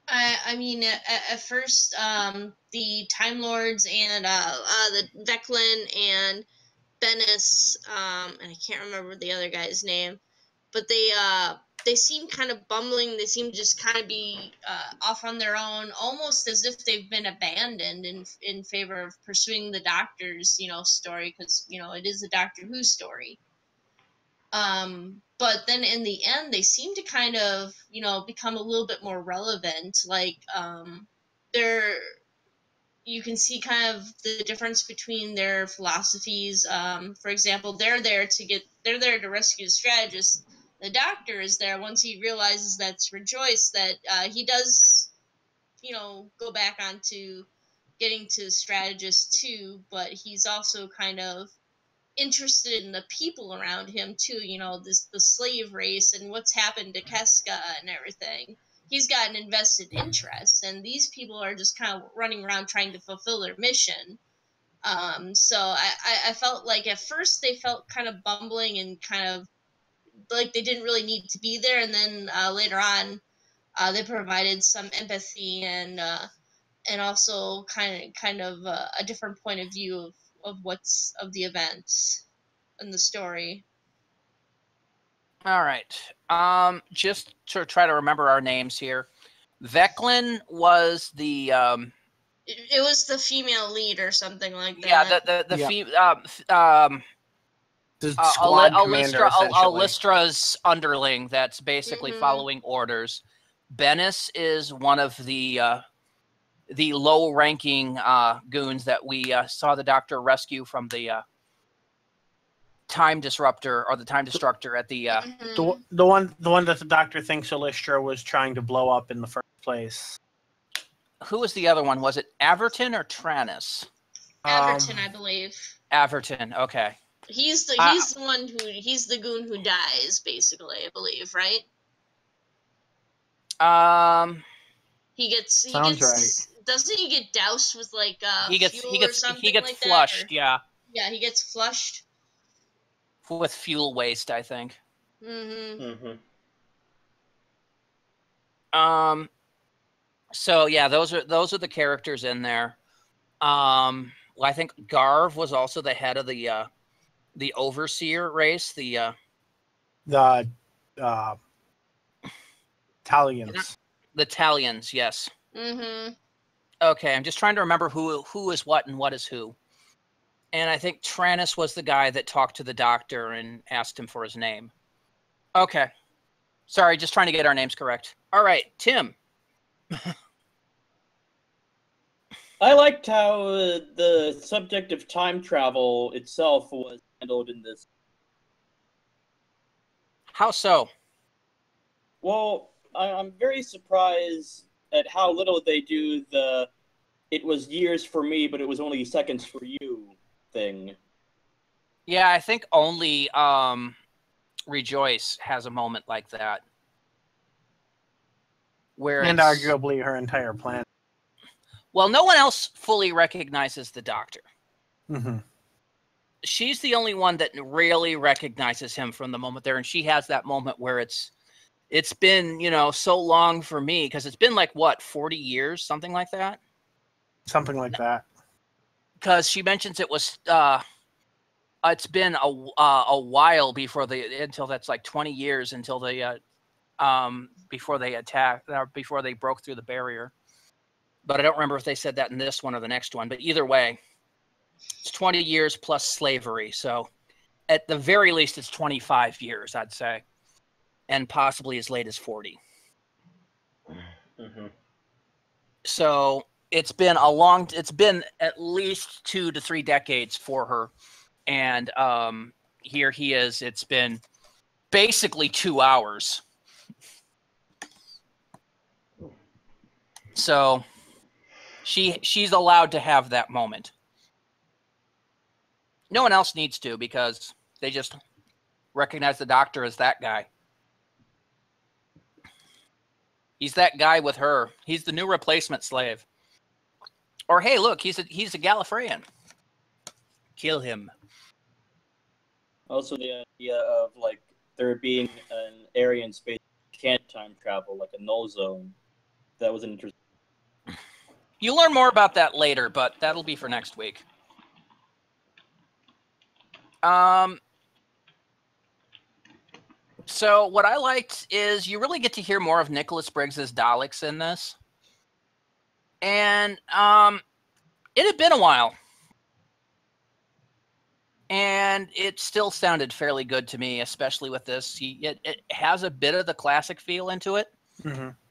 at first, the Time Lords and the Veclin and Bennis, and I can't remember the other guy's name, but they seem kind of bumbling. They seem to just kind of be off on their own, almost as if they've been abandoned in favor of pursuing the Doctor's, story, because, it is a Doctor Who story. But then in the end, they seem to kind of, become a little bit more relevant. Like, you can see kind of the difference between their philosophies. For example, they're there to rescue the strategist. The Doctor is there once he realizes that's Rejoice, that he does, go back onto getting to strategist too, but he's also kind of interested in the people around him too, the slave race and what's happened to Keska and everything. He's got an invested interest, and these people are just kind of running around trying to fulfill their mission. So I felt like at first they felt kind of bumbling and kind of like they didn't really need to be there, and then later on they provided some empathy and also kind of a different point of view of the events in the story. All right. Just to try to remember our names here. Veclin was the it was the female lead or something like that. Yeah, the squad commander, Alistra's underling that's basically following orders. Bennis is one of the low-ranking goons that we saw the Doctor rescue from the time disruptor or the time destructor at the the one that the Doctor thinks Alistra was trying to blow up in the first place. Who was the other one? Was it Averton or Tranus? Averton, I believe. Averton, okay. He's the goon who dies, basically, I believe, right? Sounds right. Doesn't he get doused with like fuel or something he gets like flushed, that? yeah. Yeah, he gets flushed with fuel waste, I think. So yeah, those are the characters in there. Well, I think Garv was also the head of the overseer race, the Italians. The Italians, yes. Okay, I'm just trying to remember who is what and what is who. And I think Tranus was the guy that talked to the doctor and asked him for his name. Okay. Sorry, just trying to get our names correct. All right, Tim. I liked how the subject of time travel itself was handled in this. How so? Well, I'm very surprised at how little they do the "it was years for me, but it was only seconds for you" thing. Yeah, I think only Rejoice has a moment like that. And arguably her entire planet. Well, no one else fully recognizes the Doctor. She's the only one that really recognizes him from the moment there, and she has that moment where it's been, so long for me, because it's been like, what, 40 years, something like that? Something like that. Because she mentions it was, it's been a while until that's like 20 years until before they attacked, before they broke through the barrier. But I don't remember if they said that in this one or the next one. But either way, it's 20 years plus slavery. So at the very least, it's 25 years, I'd say. And possibly as late as 40. So it's been at least 2 to 3 decades for her. And here he is. It's been basically 2 hours. So she's allowed to have that moment. No one else needs to, because they just recognize the Doctor as that guy. He's that guy with her. He's the new replacement slave. Or hey, look, he's a Gallifreyan. Kill him. Also, the idea of like there being an area in space that can't time travel, like a null zone. That was interesting. You'll learn more about that later, but that'll be for next week. So what I liked is you really get to hear more of Nicholas Briggs's Daleks in this. And it had been a while. And it still sounded fairly good to me, especially with this. It has a bit of the classic feel into it,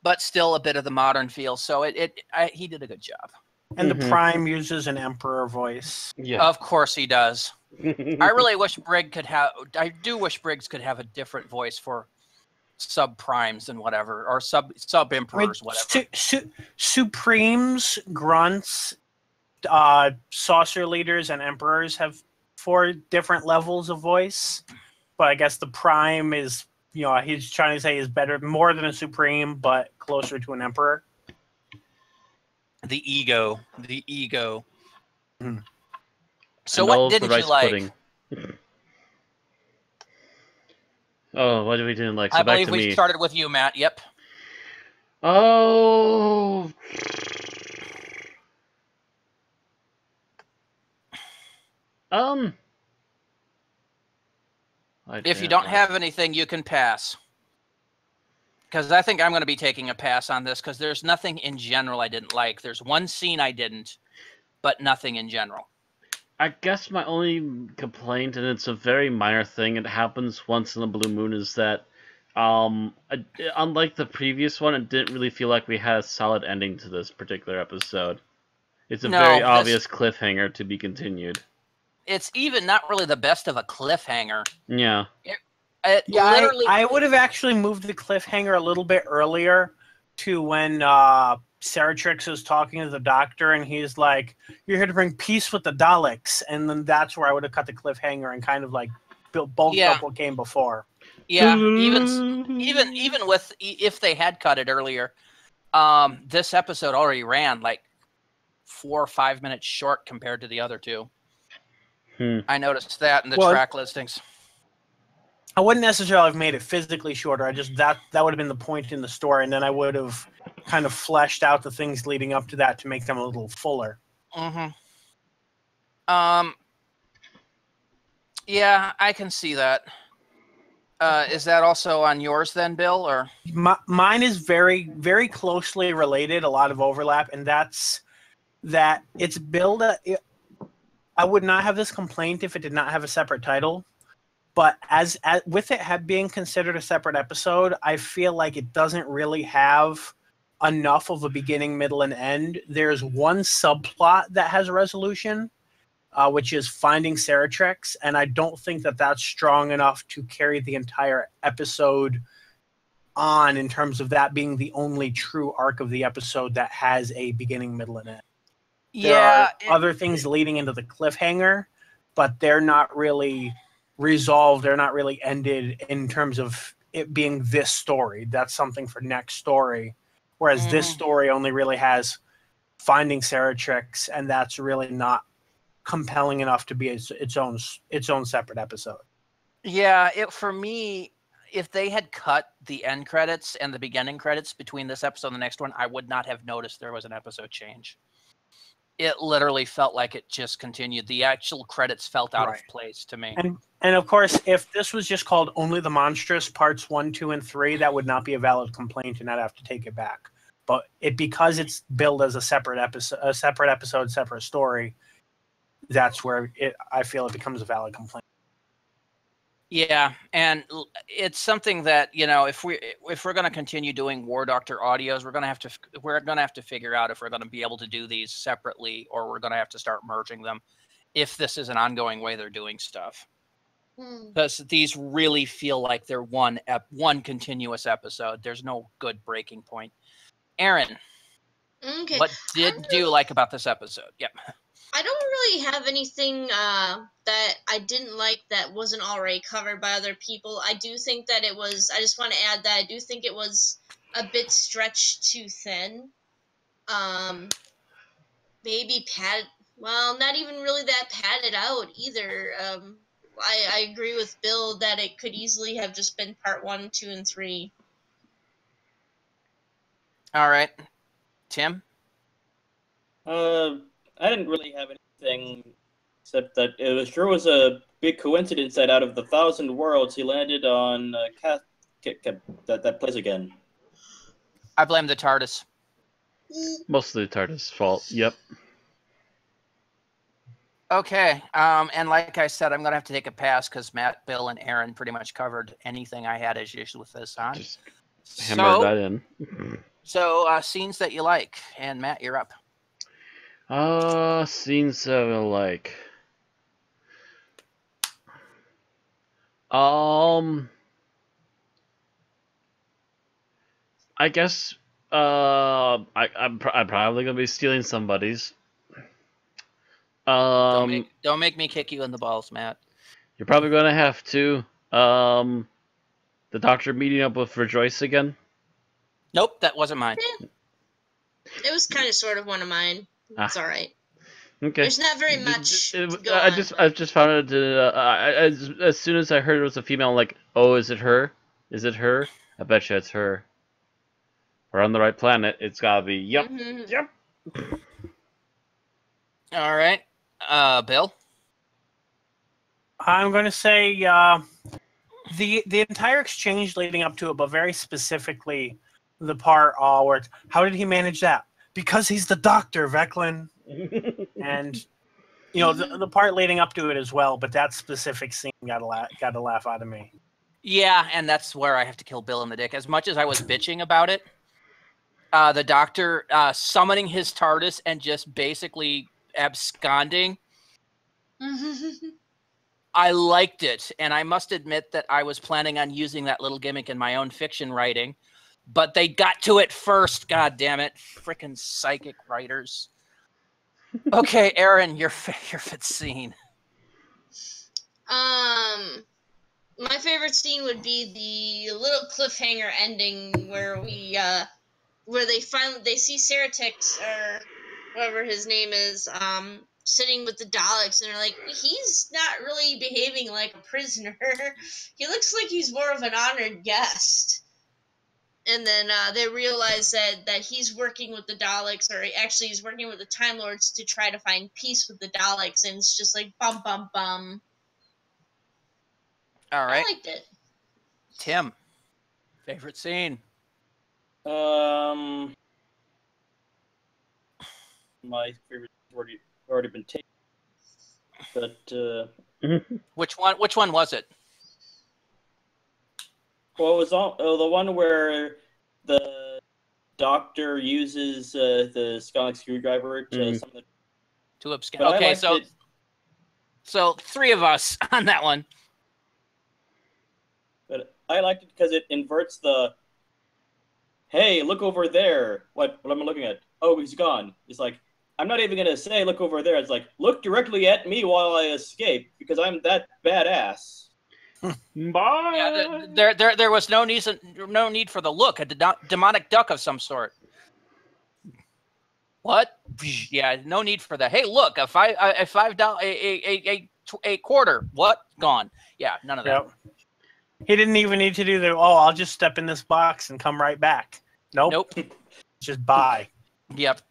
but still a bit of the modern feel. So he did a good job. And the Prime uses an Emperor voice. Yeah, of course he does. I really wish Briggs could have. I do wish Briggs could have a different voice for sub primes and whatever, or sub emperors, whatever. Supremes, grunts, saucer leaders, and emperors have 4 different levels of voice. But I guess the Prime is, he's trying to say is better, more than a Supreme, but closer to an Emperor. The ego. So and what didn't you like? Pudding. Oh, what did we didn't like? So I back believe to we me. started with you, Matt. Yep. Oh. If you don't have anything, you can pass. Because I think I'm going to be taking a pass on this, because there's nothing in general I didn't like. There's one scene I didn't, but nothing in general. I guess my only complaint, and it's a very minor thing, it happens once in a blue moon, is that unlike the previous one, it didn't really feel like we had a solid ending to this particular episode. It's a very obvious cliffhanger to be continued. It's even not really the best of a cliffhanger. Yeah. I would have actually moved the cliffhanger a little bit earlier to when Saratrix is talking to the Doctor, and he's like, "You're here to bring peace with the Daleks," and then that's where I would have cut the cliffhanger and kind of like bulked up what came before. Yeah, even with if they had cut it earlier, this episode already ran like 4 or 5 minutes short compared to the other two. I noticed that in the track listings. I wouldn't necessarily have made it physically shorter. I just that would have been the point in the story, and then I would have kind of fleshed out the things leading up to that to make them a little fuller. Yeah, I can see that. Is that also on yours then, Bill? Or mine is very, very closely related. A lot of overlap, and that's that it's billed. I would not have this complaint if it did not have a separate title. But as with it being considered a separate episode, I feel like it doesn't really have enough of a beginning, middle, and end. There's one subplot that has a resolution, which is finding Saratrix, and I don't think that that's strong enough to carry the entire episode on in terms of that being the only true arc of the episode that has a beginning, middle, and end. There are other things leading into the cliffhanger, but they're not really resolved. They're not really ended in terms of it being this story. That's something for next story. Whereas this story only really has finding Saratrix, and that's really not compelling enough to be its own separate episode. Yeah, for me, if they had cut the end credits and the beginning credits between this episode and the next one, I would not have noticed there was an episode change. It literally felt like it just continued. The actual credits felt out of place to me. And of course, if this was just called Only the Monstrous Parts 1, 2, and 3, that would not be a valid complaint, and I'd have to take it back. But because it's billed as a separate episode, separate story, that's where I feel it becomes a valid complaint. Yeah, and it's something that, if we're going to continue doing War Doctor audios, we're going to have to figure out if we're going to be able to do these separately, or we're going to have to start merging them if this is an ongoing way they're doing stuff. Because these really feel like they're one continuous episode. There's no good breaking point. Aaron, what did you like about this episode? Yep. I don't really have anything that I didn't like that wasn't already covered by other people. I do think that it was, I just want to add that I do think it was a bit stretched too thin. Maybe not even really that padded out either. I agree with Bill that it could easily have just been part 1, 2, and 3. All right. Tim? I didn't really have anything except that it sure was a big coincidence that out of the 1,000 worlds, he landed on that place again. I blame the TARDIS. Mostly the TARDIS' fault. Yep. Okay. And like I said, I'm going to have to take a pass because Matt, Bill, and Aaron pretty much covered anything I had as usual with this on. Just hammer that in. So, scenes that you like. And Matt, you're up. Scenes that I like. I guess I'm probably gonna be stealing somebody's. Don't make me kick you in the balls, Matt. You're probably gonna have to. The Doctor meeting up with Rejoice again. Nope, that wasn't mine. It was kind of sort of one of mine. It's all right. Okay. There's not very much. I just found it. As soon as I heard it was a female, I'm like, oh, is it her? Is it her? I bet you it's her. We're on the right planet. It's gotta be. Yep. Yep. All right. Bill? I'm going to say the entire exchange leading up to it, but very specifically the part where it's, how did he manage that? Because he's the Doctor, Veclin. And, the part leading up to it as well, but that specific scene got a laugh out of me. Yeah, and that's where I have to kill Bill in the dick. As much as I was bitching about it, the Doctor summoning his TARDIS and just basically absconding, I liked it, and I must admit that I was planning on using that little gimmick in my own fiction writing, but they got to it first. God damn it. Frickin' psychic writers. Okay, Aaron, your favorite scene. My favorite scene would be the little cliffhanger ending where they see Ceretex or whatever his name is, sitting with the Daleks, and they're like, he's not really behaving like a prisoner. He looks like he's more of an honored guest. And then they realize that he's working with the Daleks, or actually he's working with the Time Lords to try to find peace with the Daleks, and it's just like bum bum bum. All right. I liked it. Tim, favorite scene? My favorite already been taken, but Which one was it? well, it was the one where the Doctor uses the sonic screwdriver to summon To abscond. But Okay, so three of us on that one. But I liked it because it inverts the, hey, look over there. What am I looking at? Oh, he's gone. It's like, I'm not even going to say look over there. It's like, look directly at me while I escape, because I'm that badass. Bye. Yeah, there was no need for the look. A demonic duck of some sort. What? Yeah, no need for that. Hey, look, a $5 a quarter. What? Gone. Yeah, none of that. Yep. He didn't even need to do the, I'll just step in this box and come right back. Nope. Just buy. Yep.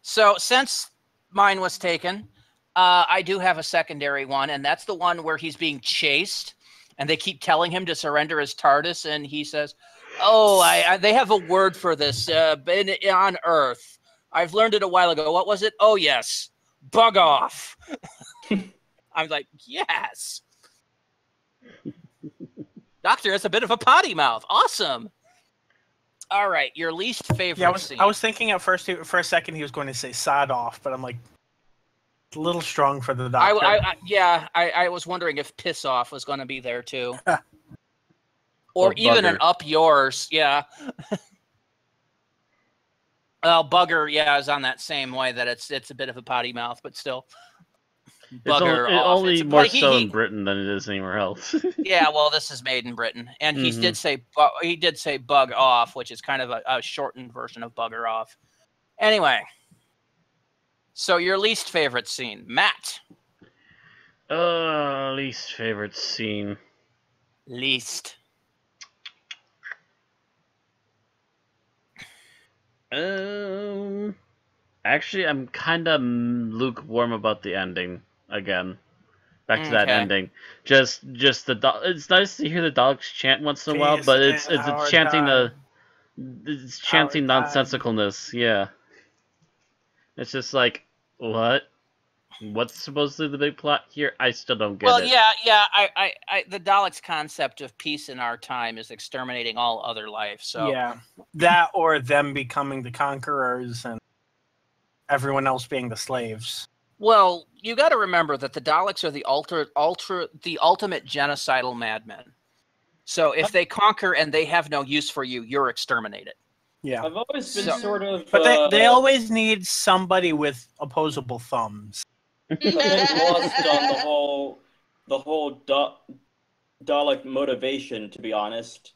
So since mine was taken, I do have a secondary one, and that's the one where he's being chased, and they keep telling him to surrender his TARDIS, and he says, they have a word for this on Earth. I've learned it a while ago. What was it? Oh, yes. Bug off. I'm like, yes. Doctor has a bit of a potty mouth. Awesome. All right, your least favorite scene. I was thinking for a second he was going to say sod off, but I'm like, it's a little strong for the Doctor. I was wondering if piss off was going to be there too. Or even bugger. an up yours, yeah. Well, bugger, yeah, is on that same way that it's a bit of a potty mouth, but still. Bugger it's off. only more so in Britain than it is anywhere else. Yeah, well, this is made in Britain, and he did say bug off, which is kind of a shortened version of bugger off. Anyway, so your least favorite scene, Matt. Least favorite scene. Least. Actually, I'm kind of lukewarm about the ending again. Back to that ending. Just it's nice to hear the Daleks chant once in a while, but it's chanting nonsensicalness. Yeah. It's just like, what? What's supposed to be the big plot here? I still don't get it. Well, yeah. I the Daleks' concept of peace in our time is exterminating all other life. So yeah, that or them becoming the conquerors and everyone else being the slaves. Well, you got to remember that the Daleks are the ultimate genocidal madmen. So if they conquer and they have no use for you, you're exterminated. Yeah, I've always been sort of. But they always need somebody with opposable thumbs. I've been lost on the whole Dalek motivation, to be honest.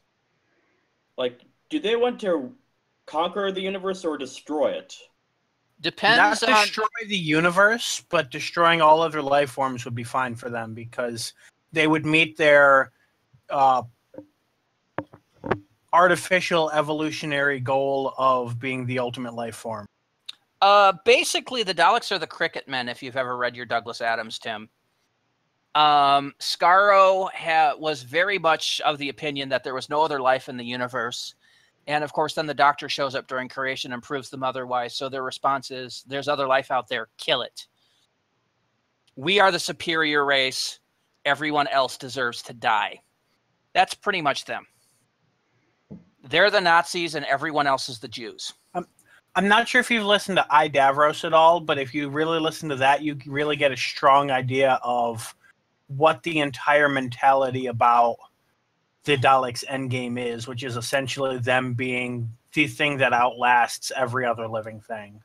Like, do they want to conquer the universe or destroy it? Depends Not destroy the universe, but destroying all other life forms would be fine for them because they would meet their artificial evolutionary goal of being the ultimate life form. Basically, the Daleks are the cricket men, if you've ever read your Douglas Adams, Tim. Scarrow was very much of the opinion that there was no other life in the universe. And, of course, then the Doctor shows up during creation and proves them otherwise. So their response is, there's other life out there. Kill it. We are the superior race. Everyone else deserves to die. That's pretty much them. They're the Nazis and everyone else is the Jews. I'm not sure if you've listened to I, Davros at all, but if you really listen to that, you really get a strong idea of what the entire mentality about the Daleks' endgame is, which is essentially them being the thing that outlasts every other living thing,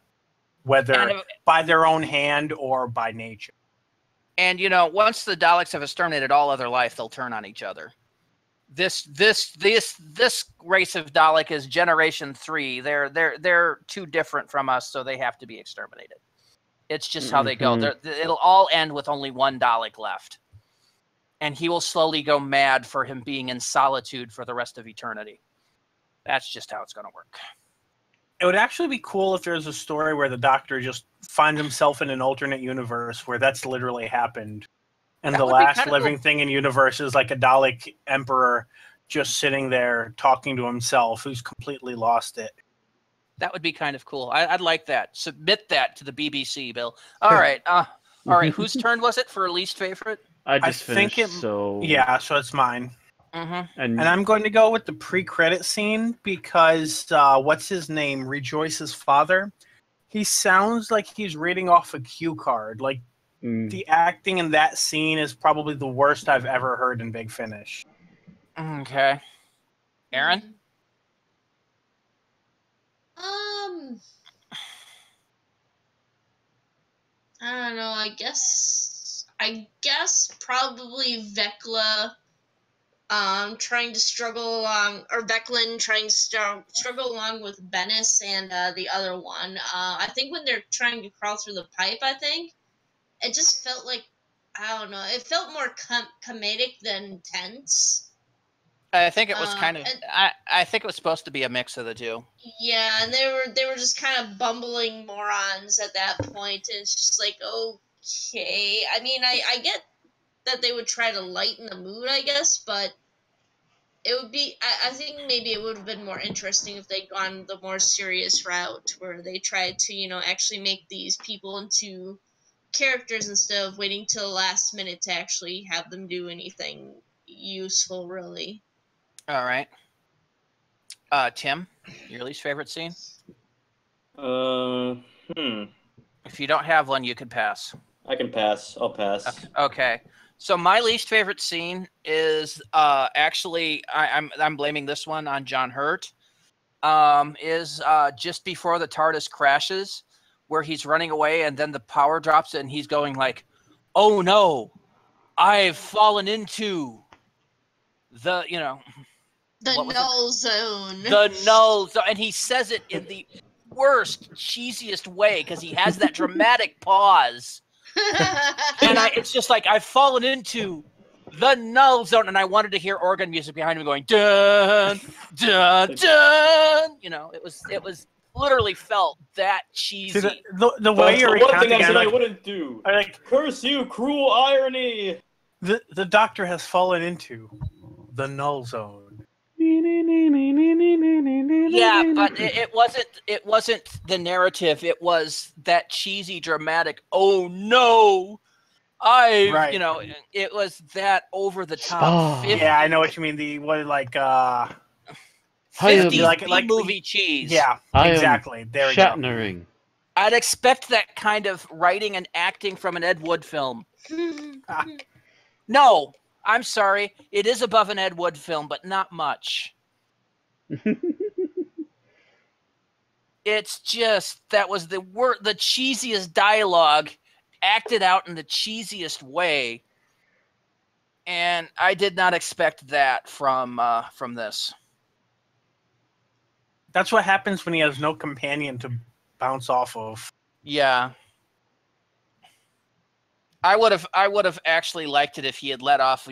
whether by their own hand or by nature. And, once the Daleks have exterminated all other life, they'll turn on each other. This race of Dalek is Generation 3. They're too different from us, so they have to be exterminated. It's just how they go. It'll all end with only one Dalek left. And he will slowly go mad for him being in solitude for the rest of eternity. That's just how it's going to work. It would actually be cool if there's a story where the Doctor just finds himself in an alternate universe where that's literally happened. And the last living thing in universe is like a Dalek Emperor just sitting there talking to himself who's completely lost it. That would be kind of cool. I'd like that. Submit that to the BBC, Bill. All right. All right. Whose turn was it for least favorite? I finished, Yeah, so it's mine. Mm-hmm. And I'm going to go with the pre-credit scene because what's his name? Rejoice's father. He sounds like he's reading off a cue card. Like, the acting in that scene is probably the worst I've ever heard in Big Finish. Okay. Aaron? I don't know. I guess probably Vecla trying to struggle along, or Veclin trying to struggle along with Bennis and the other one. I think when they're trying to crawl through the pipe, I think it just felt like, I don't know, it felt more comedic than tense. I think it was I think it was supposed to be a mix of the two. Yeah, and they were just kind of bumbling morons at that point, and it's just like, okay. I mean, I get that they would try to lighten the mood, I guess, but it would be, I think maybe it would have been more interesting if they'd gone the more serious route, where they tried to, actually make these people into characters instead of waiting till the last minute to actually have them do anything useful, really. All right. Tim, your least favorite scene? If you don't have one, you can pass. I can pass. I'll pass. Okay. So my least favorite scene is actually I'm blaming this one on John Hurt. Is just before the TARDIS crashes, where he's running away and then the power drops and he's going like, "Oh no, I've fallen into the null zone." The null zone, and he says it in the worst, cheesiest way because he has that dramatic pause. And it's just like, I've fallen into the null zone, and I wanted to hear organ music behind him going dun dun dun. It was literally felt that cheesy. See, the way you're recounting one thing I said I wouldn't do. Curse you, cruel irony. The Doctor has fallen into the null zone. Yeah, but it wasn't the narrative. It was that cheesy, dramatic, oh no, it was that over the top. Yeah, I know what you mean. The 50s movie cheese. Yeah, exactly. There we Shatnering. I'd expect that kind of writing and acting from an Ed Wood film. No, I'm sorry. It is above an Ed Wood film, but not much. It's just, that was the cheesiest dialogue acted out in the cheesiest way, and I did not expect that from this. That's what happens when he has no companion to bounce off of. Yeah. I would have actually liked it if he had let off,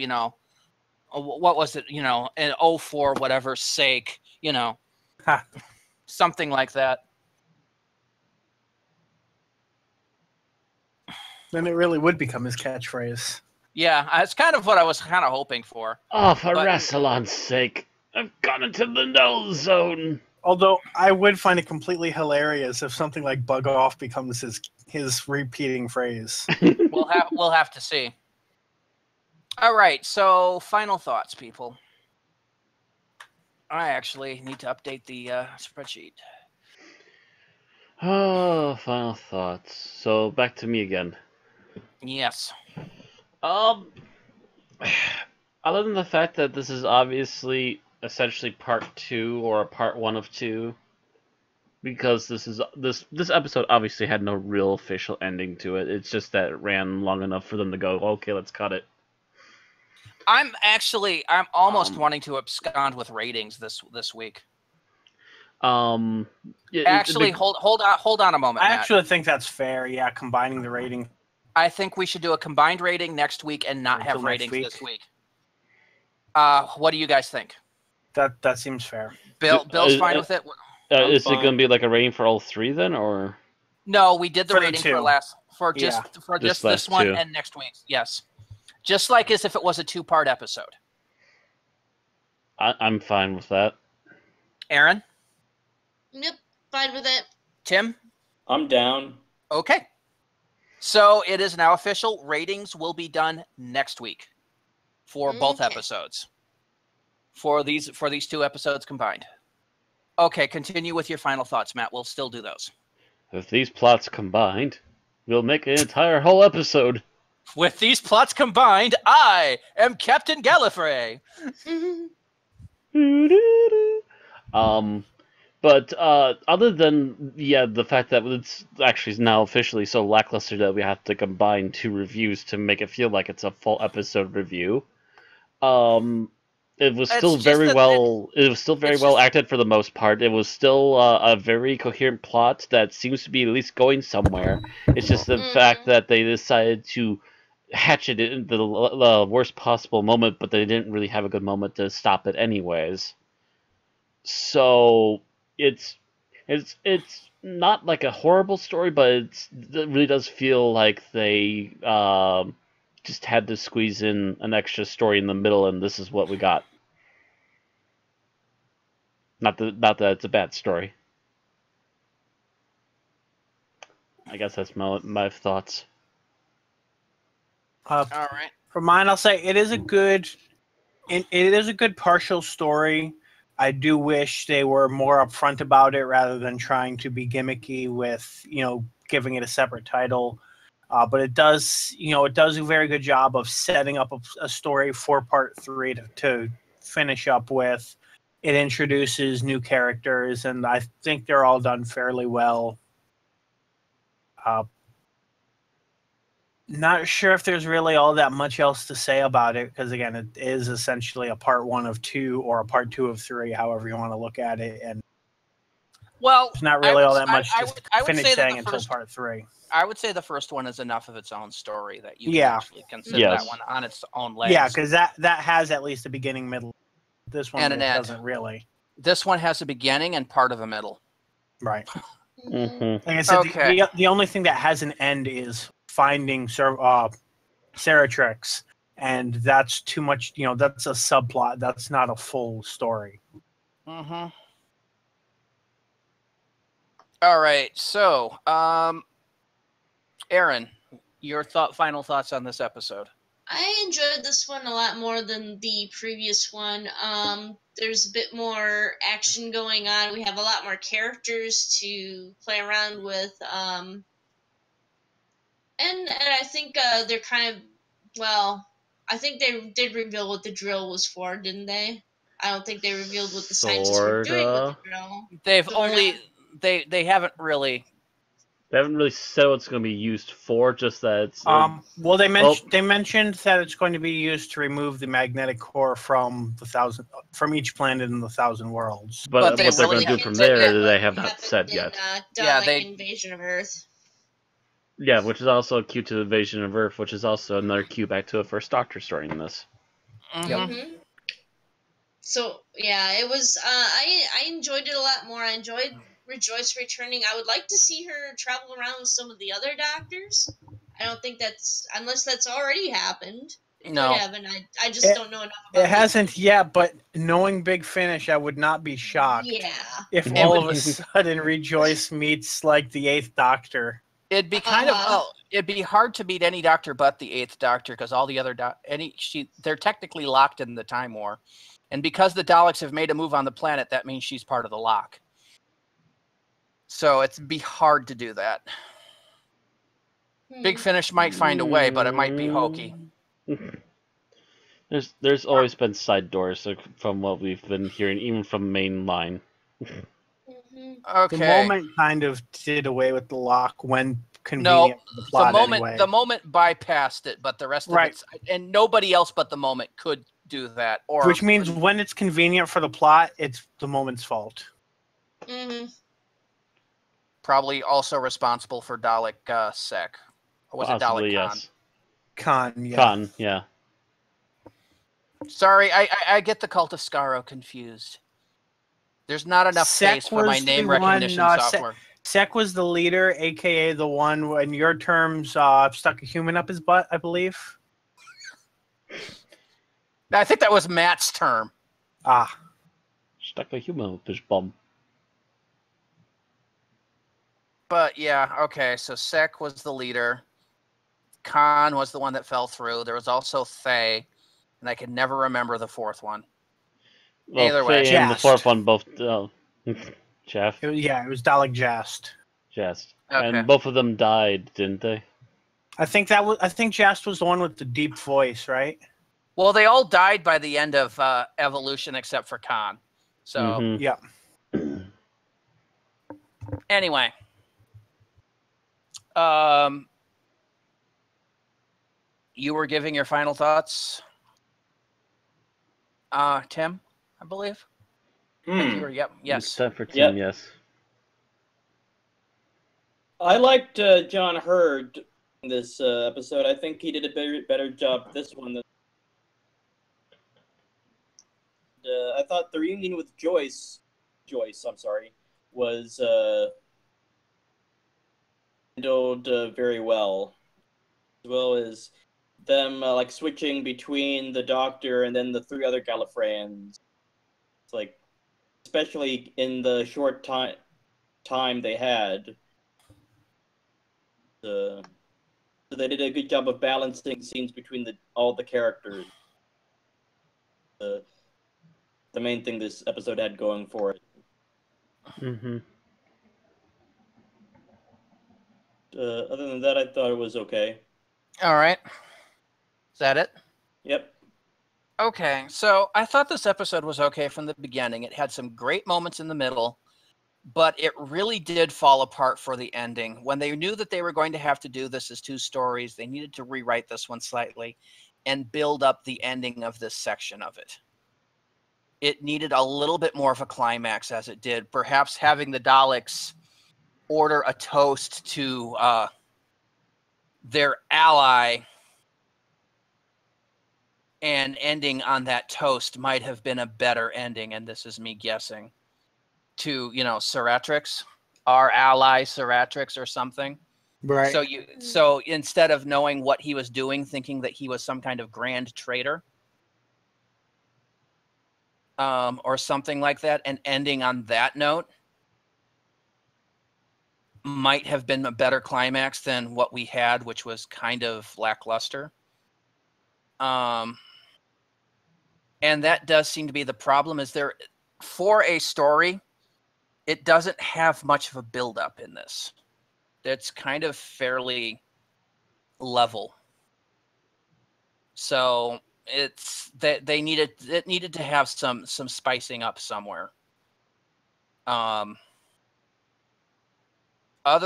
what was it, an 04 whatever's sake, something like that. Then it really would become his catchphrase. Yeah, that's kind of what I was kind of hoping for. Oh, for Rassilon's sake, I've gone into the null zone. Although I would find it completely hilarious if something like "bug off" becomes his repeating phrase. We'll have to see. All right, so final thoughts, people. I actually need to update the spreadsheet. Oh, final thoughts. So back to me again. Yes. Other than the fact that this is obviously essentially part 2 or a part 1 of 2, because this episode obviously had no real official ending to it. It's just that it ran long enough for them to go, okay, let's cut it. I'm almost wanting to abscond with ratings this week. Actually, hold on a moment, I Matt. actually think that's fair. Yeah, combining the rating. I think we should do a combined rating next week and not have ratings this week. What do you guys think? That seems fair. Bill's fine with it. Is it going to be like a rating for all 3 then, or? No, we did the For rating the for just this one 2. and next week. Yes, just like as if it was a 2-part episode. I'm fine with that. Aaron? Yep, fine with it. Tim? I'm down. Okay. So it is now official. Ratings will be done next week for both episodes. For these 2 episodes combined. Okay, continue with your final thoughts, Matt. We'll still do those. If these plots combined, we'll make an entire whole episode. With these plots combined, I am Captain Gallifrey. But other than the fact that it's actually now officially so lackluster that we have to combine 2 reviews to make it feel like it's a full episode review, it was still very well. It was still very well acted for the most part. It was still a very coherent plot that seems to be at least going somewhere. It's just the fact that they decided to hatchet it into the worst possible moment, but they didn't really have a good moment to stop it anyways. So it's not like a horrible story, but it really does feel like they just had to squeeze in an extra story in the middle, and this is what we got. Not that it's a bad story. I guess that's my thoughts. All right. For mine, I'll say it is a good partial story. I do wish they were more upfront about it rather than trying to be gimmicky with, giving it a separate title. But it does a very good job of setting up a story for part 3 to finish up with. It introduces new characters, and I think they're all done fairly well. Not sure if there's really all that much else to say about it, because again, it is essentially a part 1 of 2 or a part 2 of 3, however you want to look at it. And there's not really all that much to finish saying until part 3. I would say the first one is enough of its own story that you can actually consider that one on its own legs. Yeah, because that has at least a beginning, middle. This one doesn't really. This one has a beginning and part of a middle. Right. Mm-hmm. Like I said, the only thing that has an end is finding Seratrix, and that's too much. That's a subplot. That's not a full story. Mm-hmm. All right. So, Aaron, your final thoughts on this episode? I enjoyed this one a lot more than the previous one. There's a bit more action going on. We have a lot more characters to play around with. And I think they're kind of, I think they did reveal what the drill was for, didn't they? I don't think they revealed what the scientists were doing with the drill. They haven't really. They haven't really said what it's going to be used for. Just that it's. They mentioned that it's going to be used to remove the magnetic core from each planet in the 1,000 worlds. But what they're going to do from there, they have not said yet. Invasion of Earth. Yeah, which is also a cue to the Invasion of Earth, which is also another cue back to a First Doctor story in this. Mm-hmm. So yeah, it was. I enjoyed it a lot more. I enjoyed Rejoice returning. I would like to see her travel around with some of the other doctors. I don't think unless that's already happened. It could happen. I just don't know enough about it. It hasn't yet, but knowing Big Finish, I would not be shocked if all of a sudden Rejoice meets like the 8th Doctor. It'd be it'd be hard to meet any doctor but the 8th Doctor, because all the other they're technically locked in the Time War. And because the Daleks have made a move on the planet, that means she's part of the lock. So it'd be hard to do that. Big Finish might find a way, but it might be hokey. There's always been side doors from what we've been hearing, even from main line. Okay. The moment kind of did away with the lock when convenient for the the plot moment anyway. the moment bypassed it, but the rest of it, and nobody else but the moment could do that. Or which means when it's convenient for the plot, it's the moment's fault. Probably also responsible for Dalek Sec. Or was Possibly, it Dalek Khan? yes. Khan, yeah. Sorry, I get the Cult of Skaro confused. There's not enough space for my name recognition software. Sec was the leader, a.k.a. the one, in your terms, stuck a human up his butt, I believe. I think that was Matt's term. Stuck a human up his bum. But yeah, okay, so Sec was the leader. Khan was the one that fell through. There was also Thay, and I can never remember the fourth one. Well, Either way, Thay and the fourth one both... Jeff? It was Dalek Jast. Jast. Okay. And both of them died, didn't they? I think Jast was the one with the deep voice, right? Well, they all died by the end of Evolution except for Khan. So, yeah. Anyway. You were giving your final thoughts, Tim, I believe. I think you were, yes. It's time for Tim, yes. I liked John Hurd in this episode. I think he did a better job this one than. I thought the reunion with Joyce, was handled very well, as well as them like switching between the Doctor and then the three other Gallifreyans. It's like, especially in the short time they had. So they did a good job of balancing scenes between all the characters. The main thing this episode had going for it. Other than that, I thought it was okay. All right. Is that it? Yep. Okay, so I thought this episode was okay from the beginning. It had some great moments in the middle, but it really did fall apart for the ending. When they knew that they were going to have to do this as two stories, they needed to rewrite this one slightly and build up the ending of this section of it. It needed a little bit more of a climax as it did. Perhaps having the Daleks order a toast to their ally and ending on that toast might have been a better ending, and this is me guessing, to, Seratrix, our ally Seratrix or something. Right. So instead of knowing what he was doing, thinking that he was some kind of grand traitor, or something like that, and ending on that note might have been a better climax than what we had, which was kind of lackluster. And that does seem to be the problem, is there, for a story, it doesn't have much of a build-up in this. It's kind of fairly level. So it's that it needed to have some spicing up somewhere. Other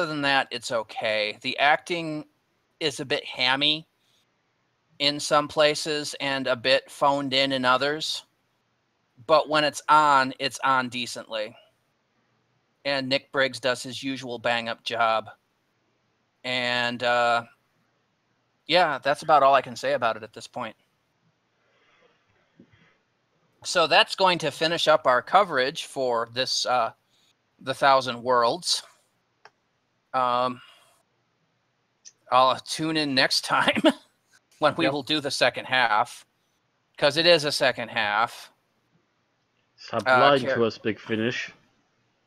than that, it's okay. The acting is a bit hammy in some places and a bit phoned in others. But when it's on decently. And Nick Briggs does his usual bang-up job. And, yeah, that's about all I can say about it at this point. So that's going to finish up our coverage for this, the Thousand Worlds. I'll tune in next time when we will do the second half, because it is a second half. Stop lying to us, Big Finish.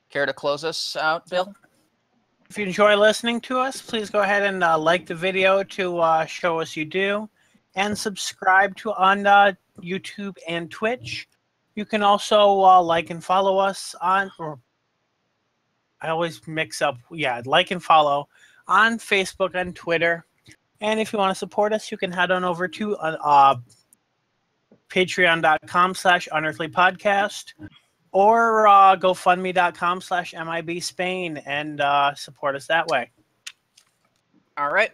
Care to close us out, Bill? If you enjoy listening to us, please go ahead and like the video to show us you do, and subscribe to on YouTube and Twitch. You can also like and follow us on, or I always mix up, like and follow on Facebook and Twitter. And if you want to support us, you can head on over to patreon.com/unearthlypodcast, or gofundme.com/MIBSpain, and support us that way. All right.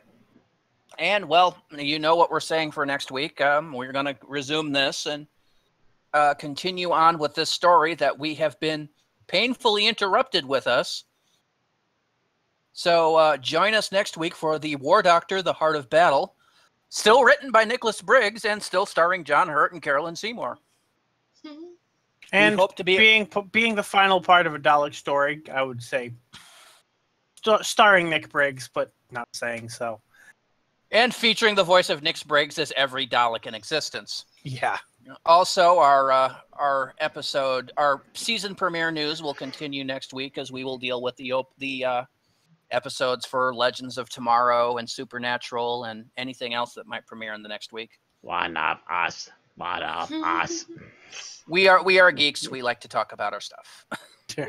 And, well, you know what we're saying for next week. We're going to resume this and continue on with this story that we have been painfully interrupted with us. So join us next week for The War Doctor, The Heart of Battle. Still written by Nicholas Briggs and still starring John Hurt and Carolyn Seymour. And we hope to be being the final part of a Dalek story, I would say. Starring Nick Briggs, but not saying so. And featuring the voice of Nick Briggs as every Dalek in existence. Yeah. Also, our season premiere news will continue next week, as we will deal with the episodes for Legends of Tomorrow and Supernatural and anything else that might premiere in the next week. One of us. One of us. We are geeks. We like to talk about our stuff. Tune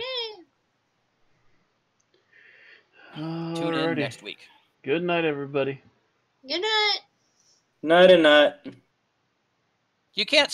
in next week. Good night, everybody. Good night. Night and night. You can't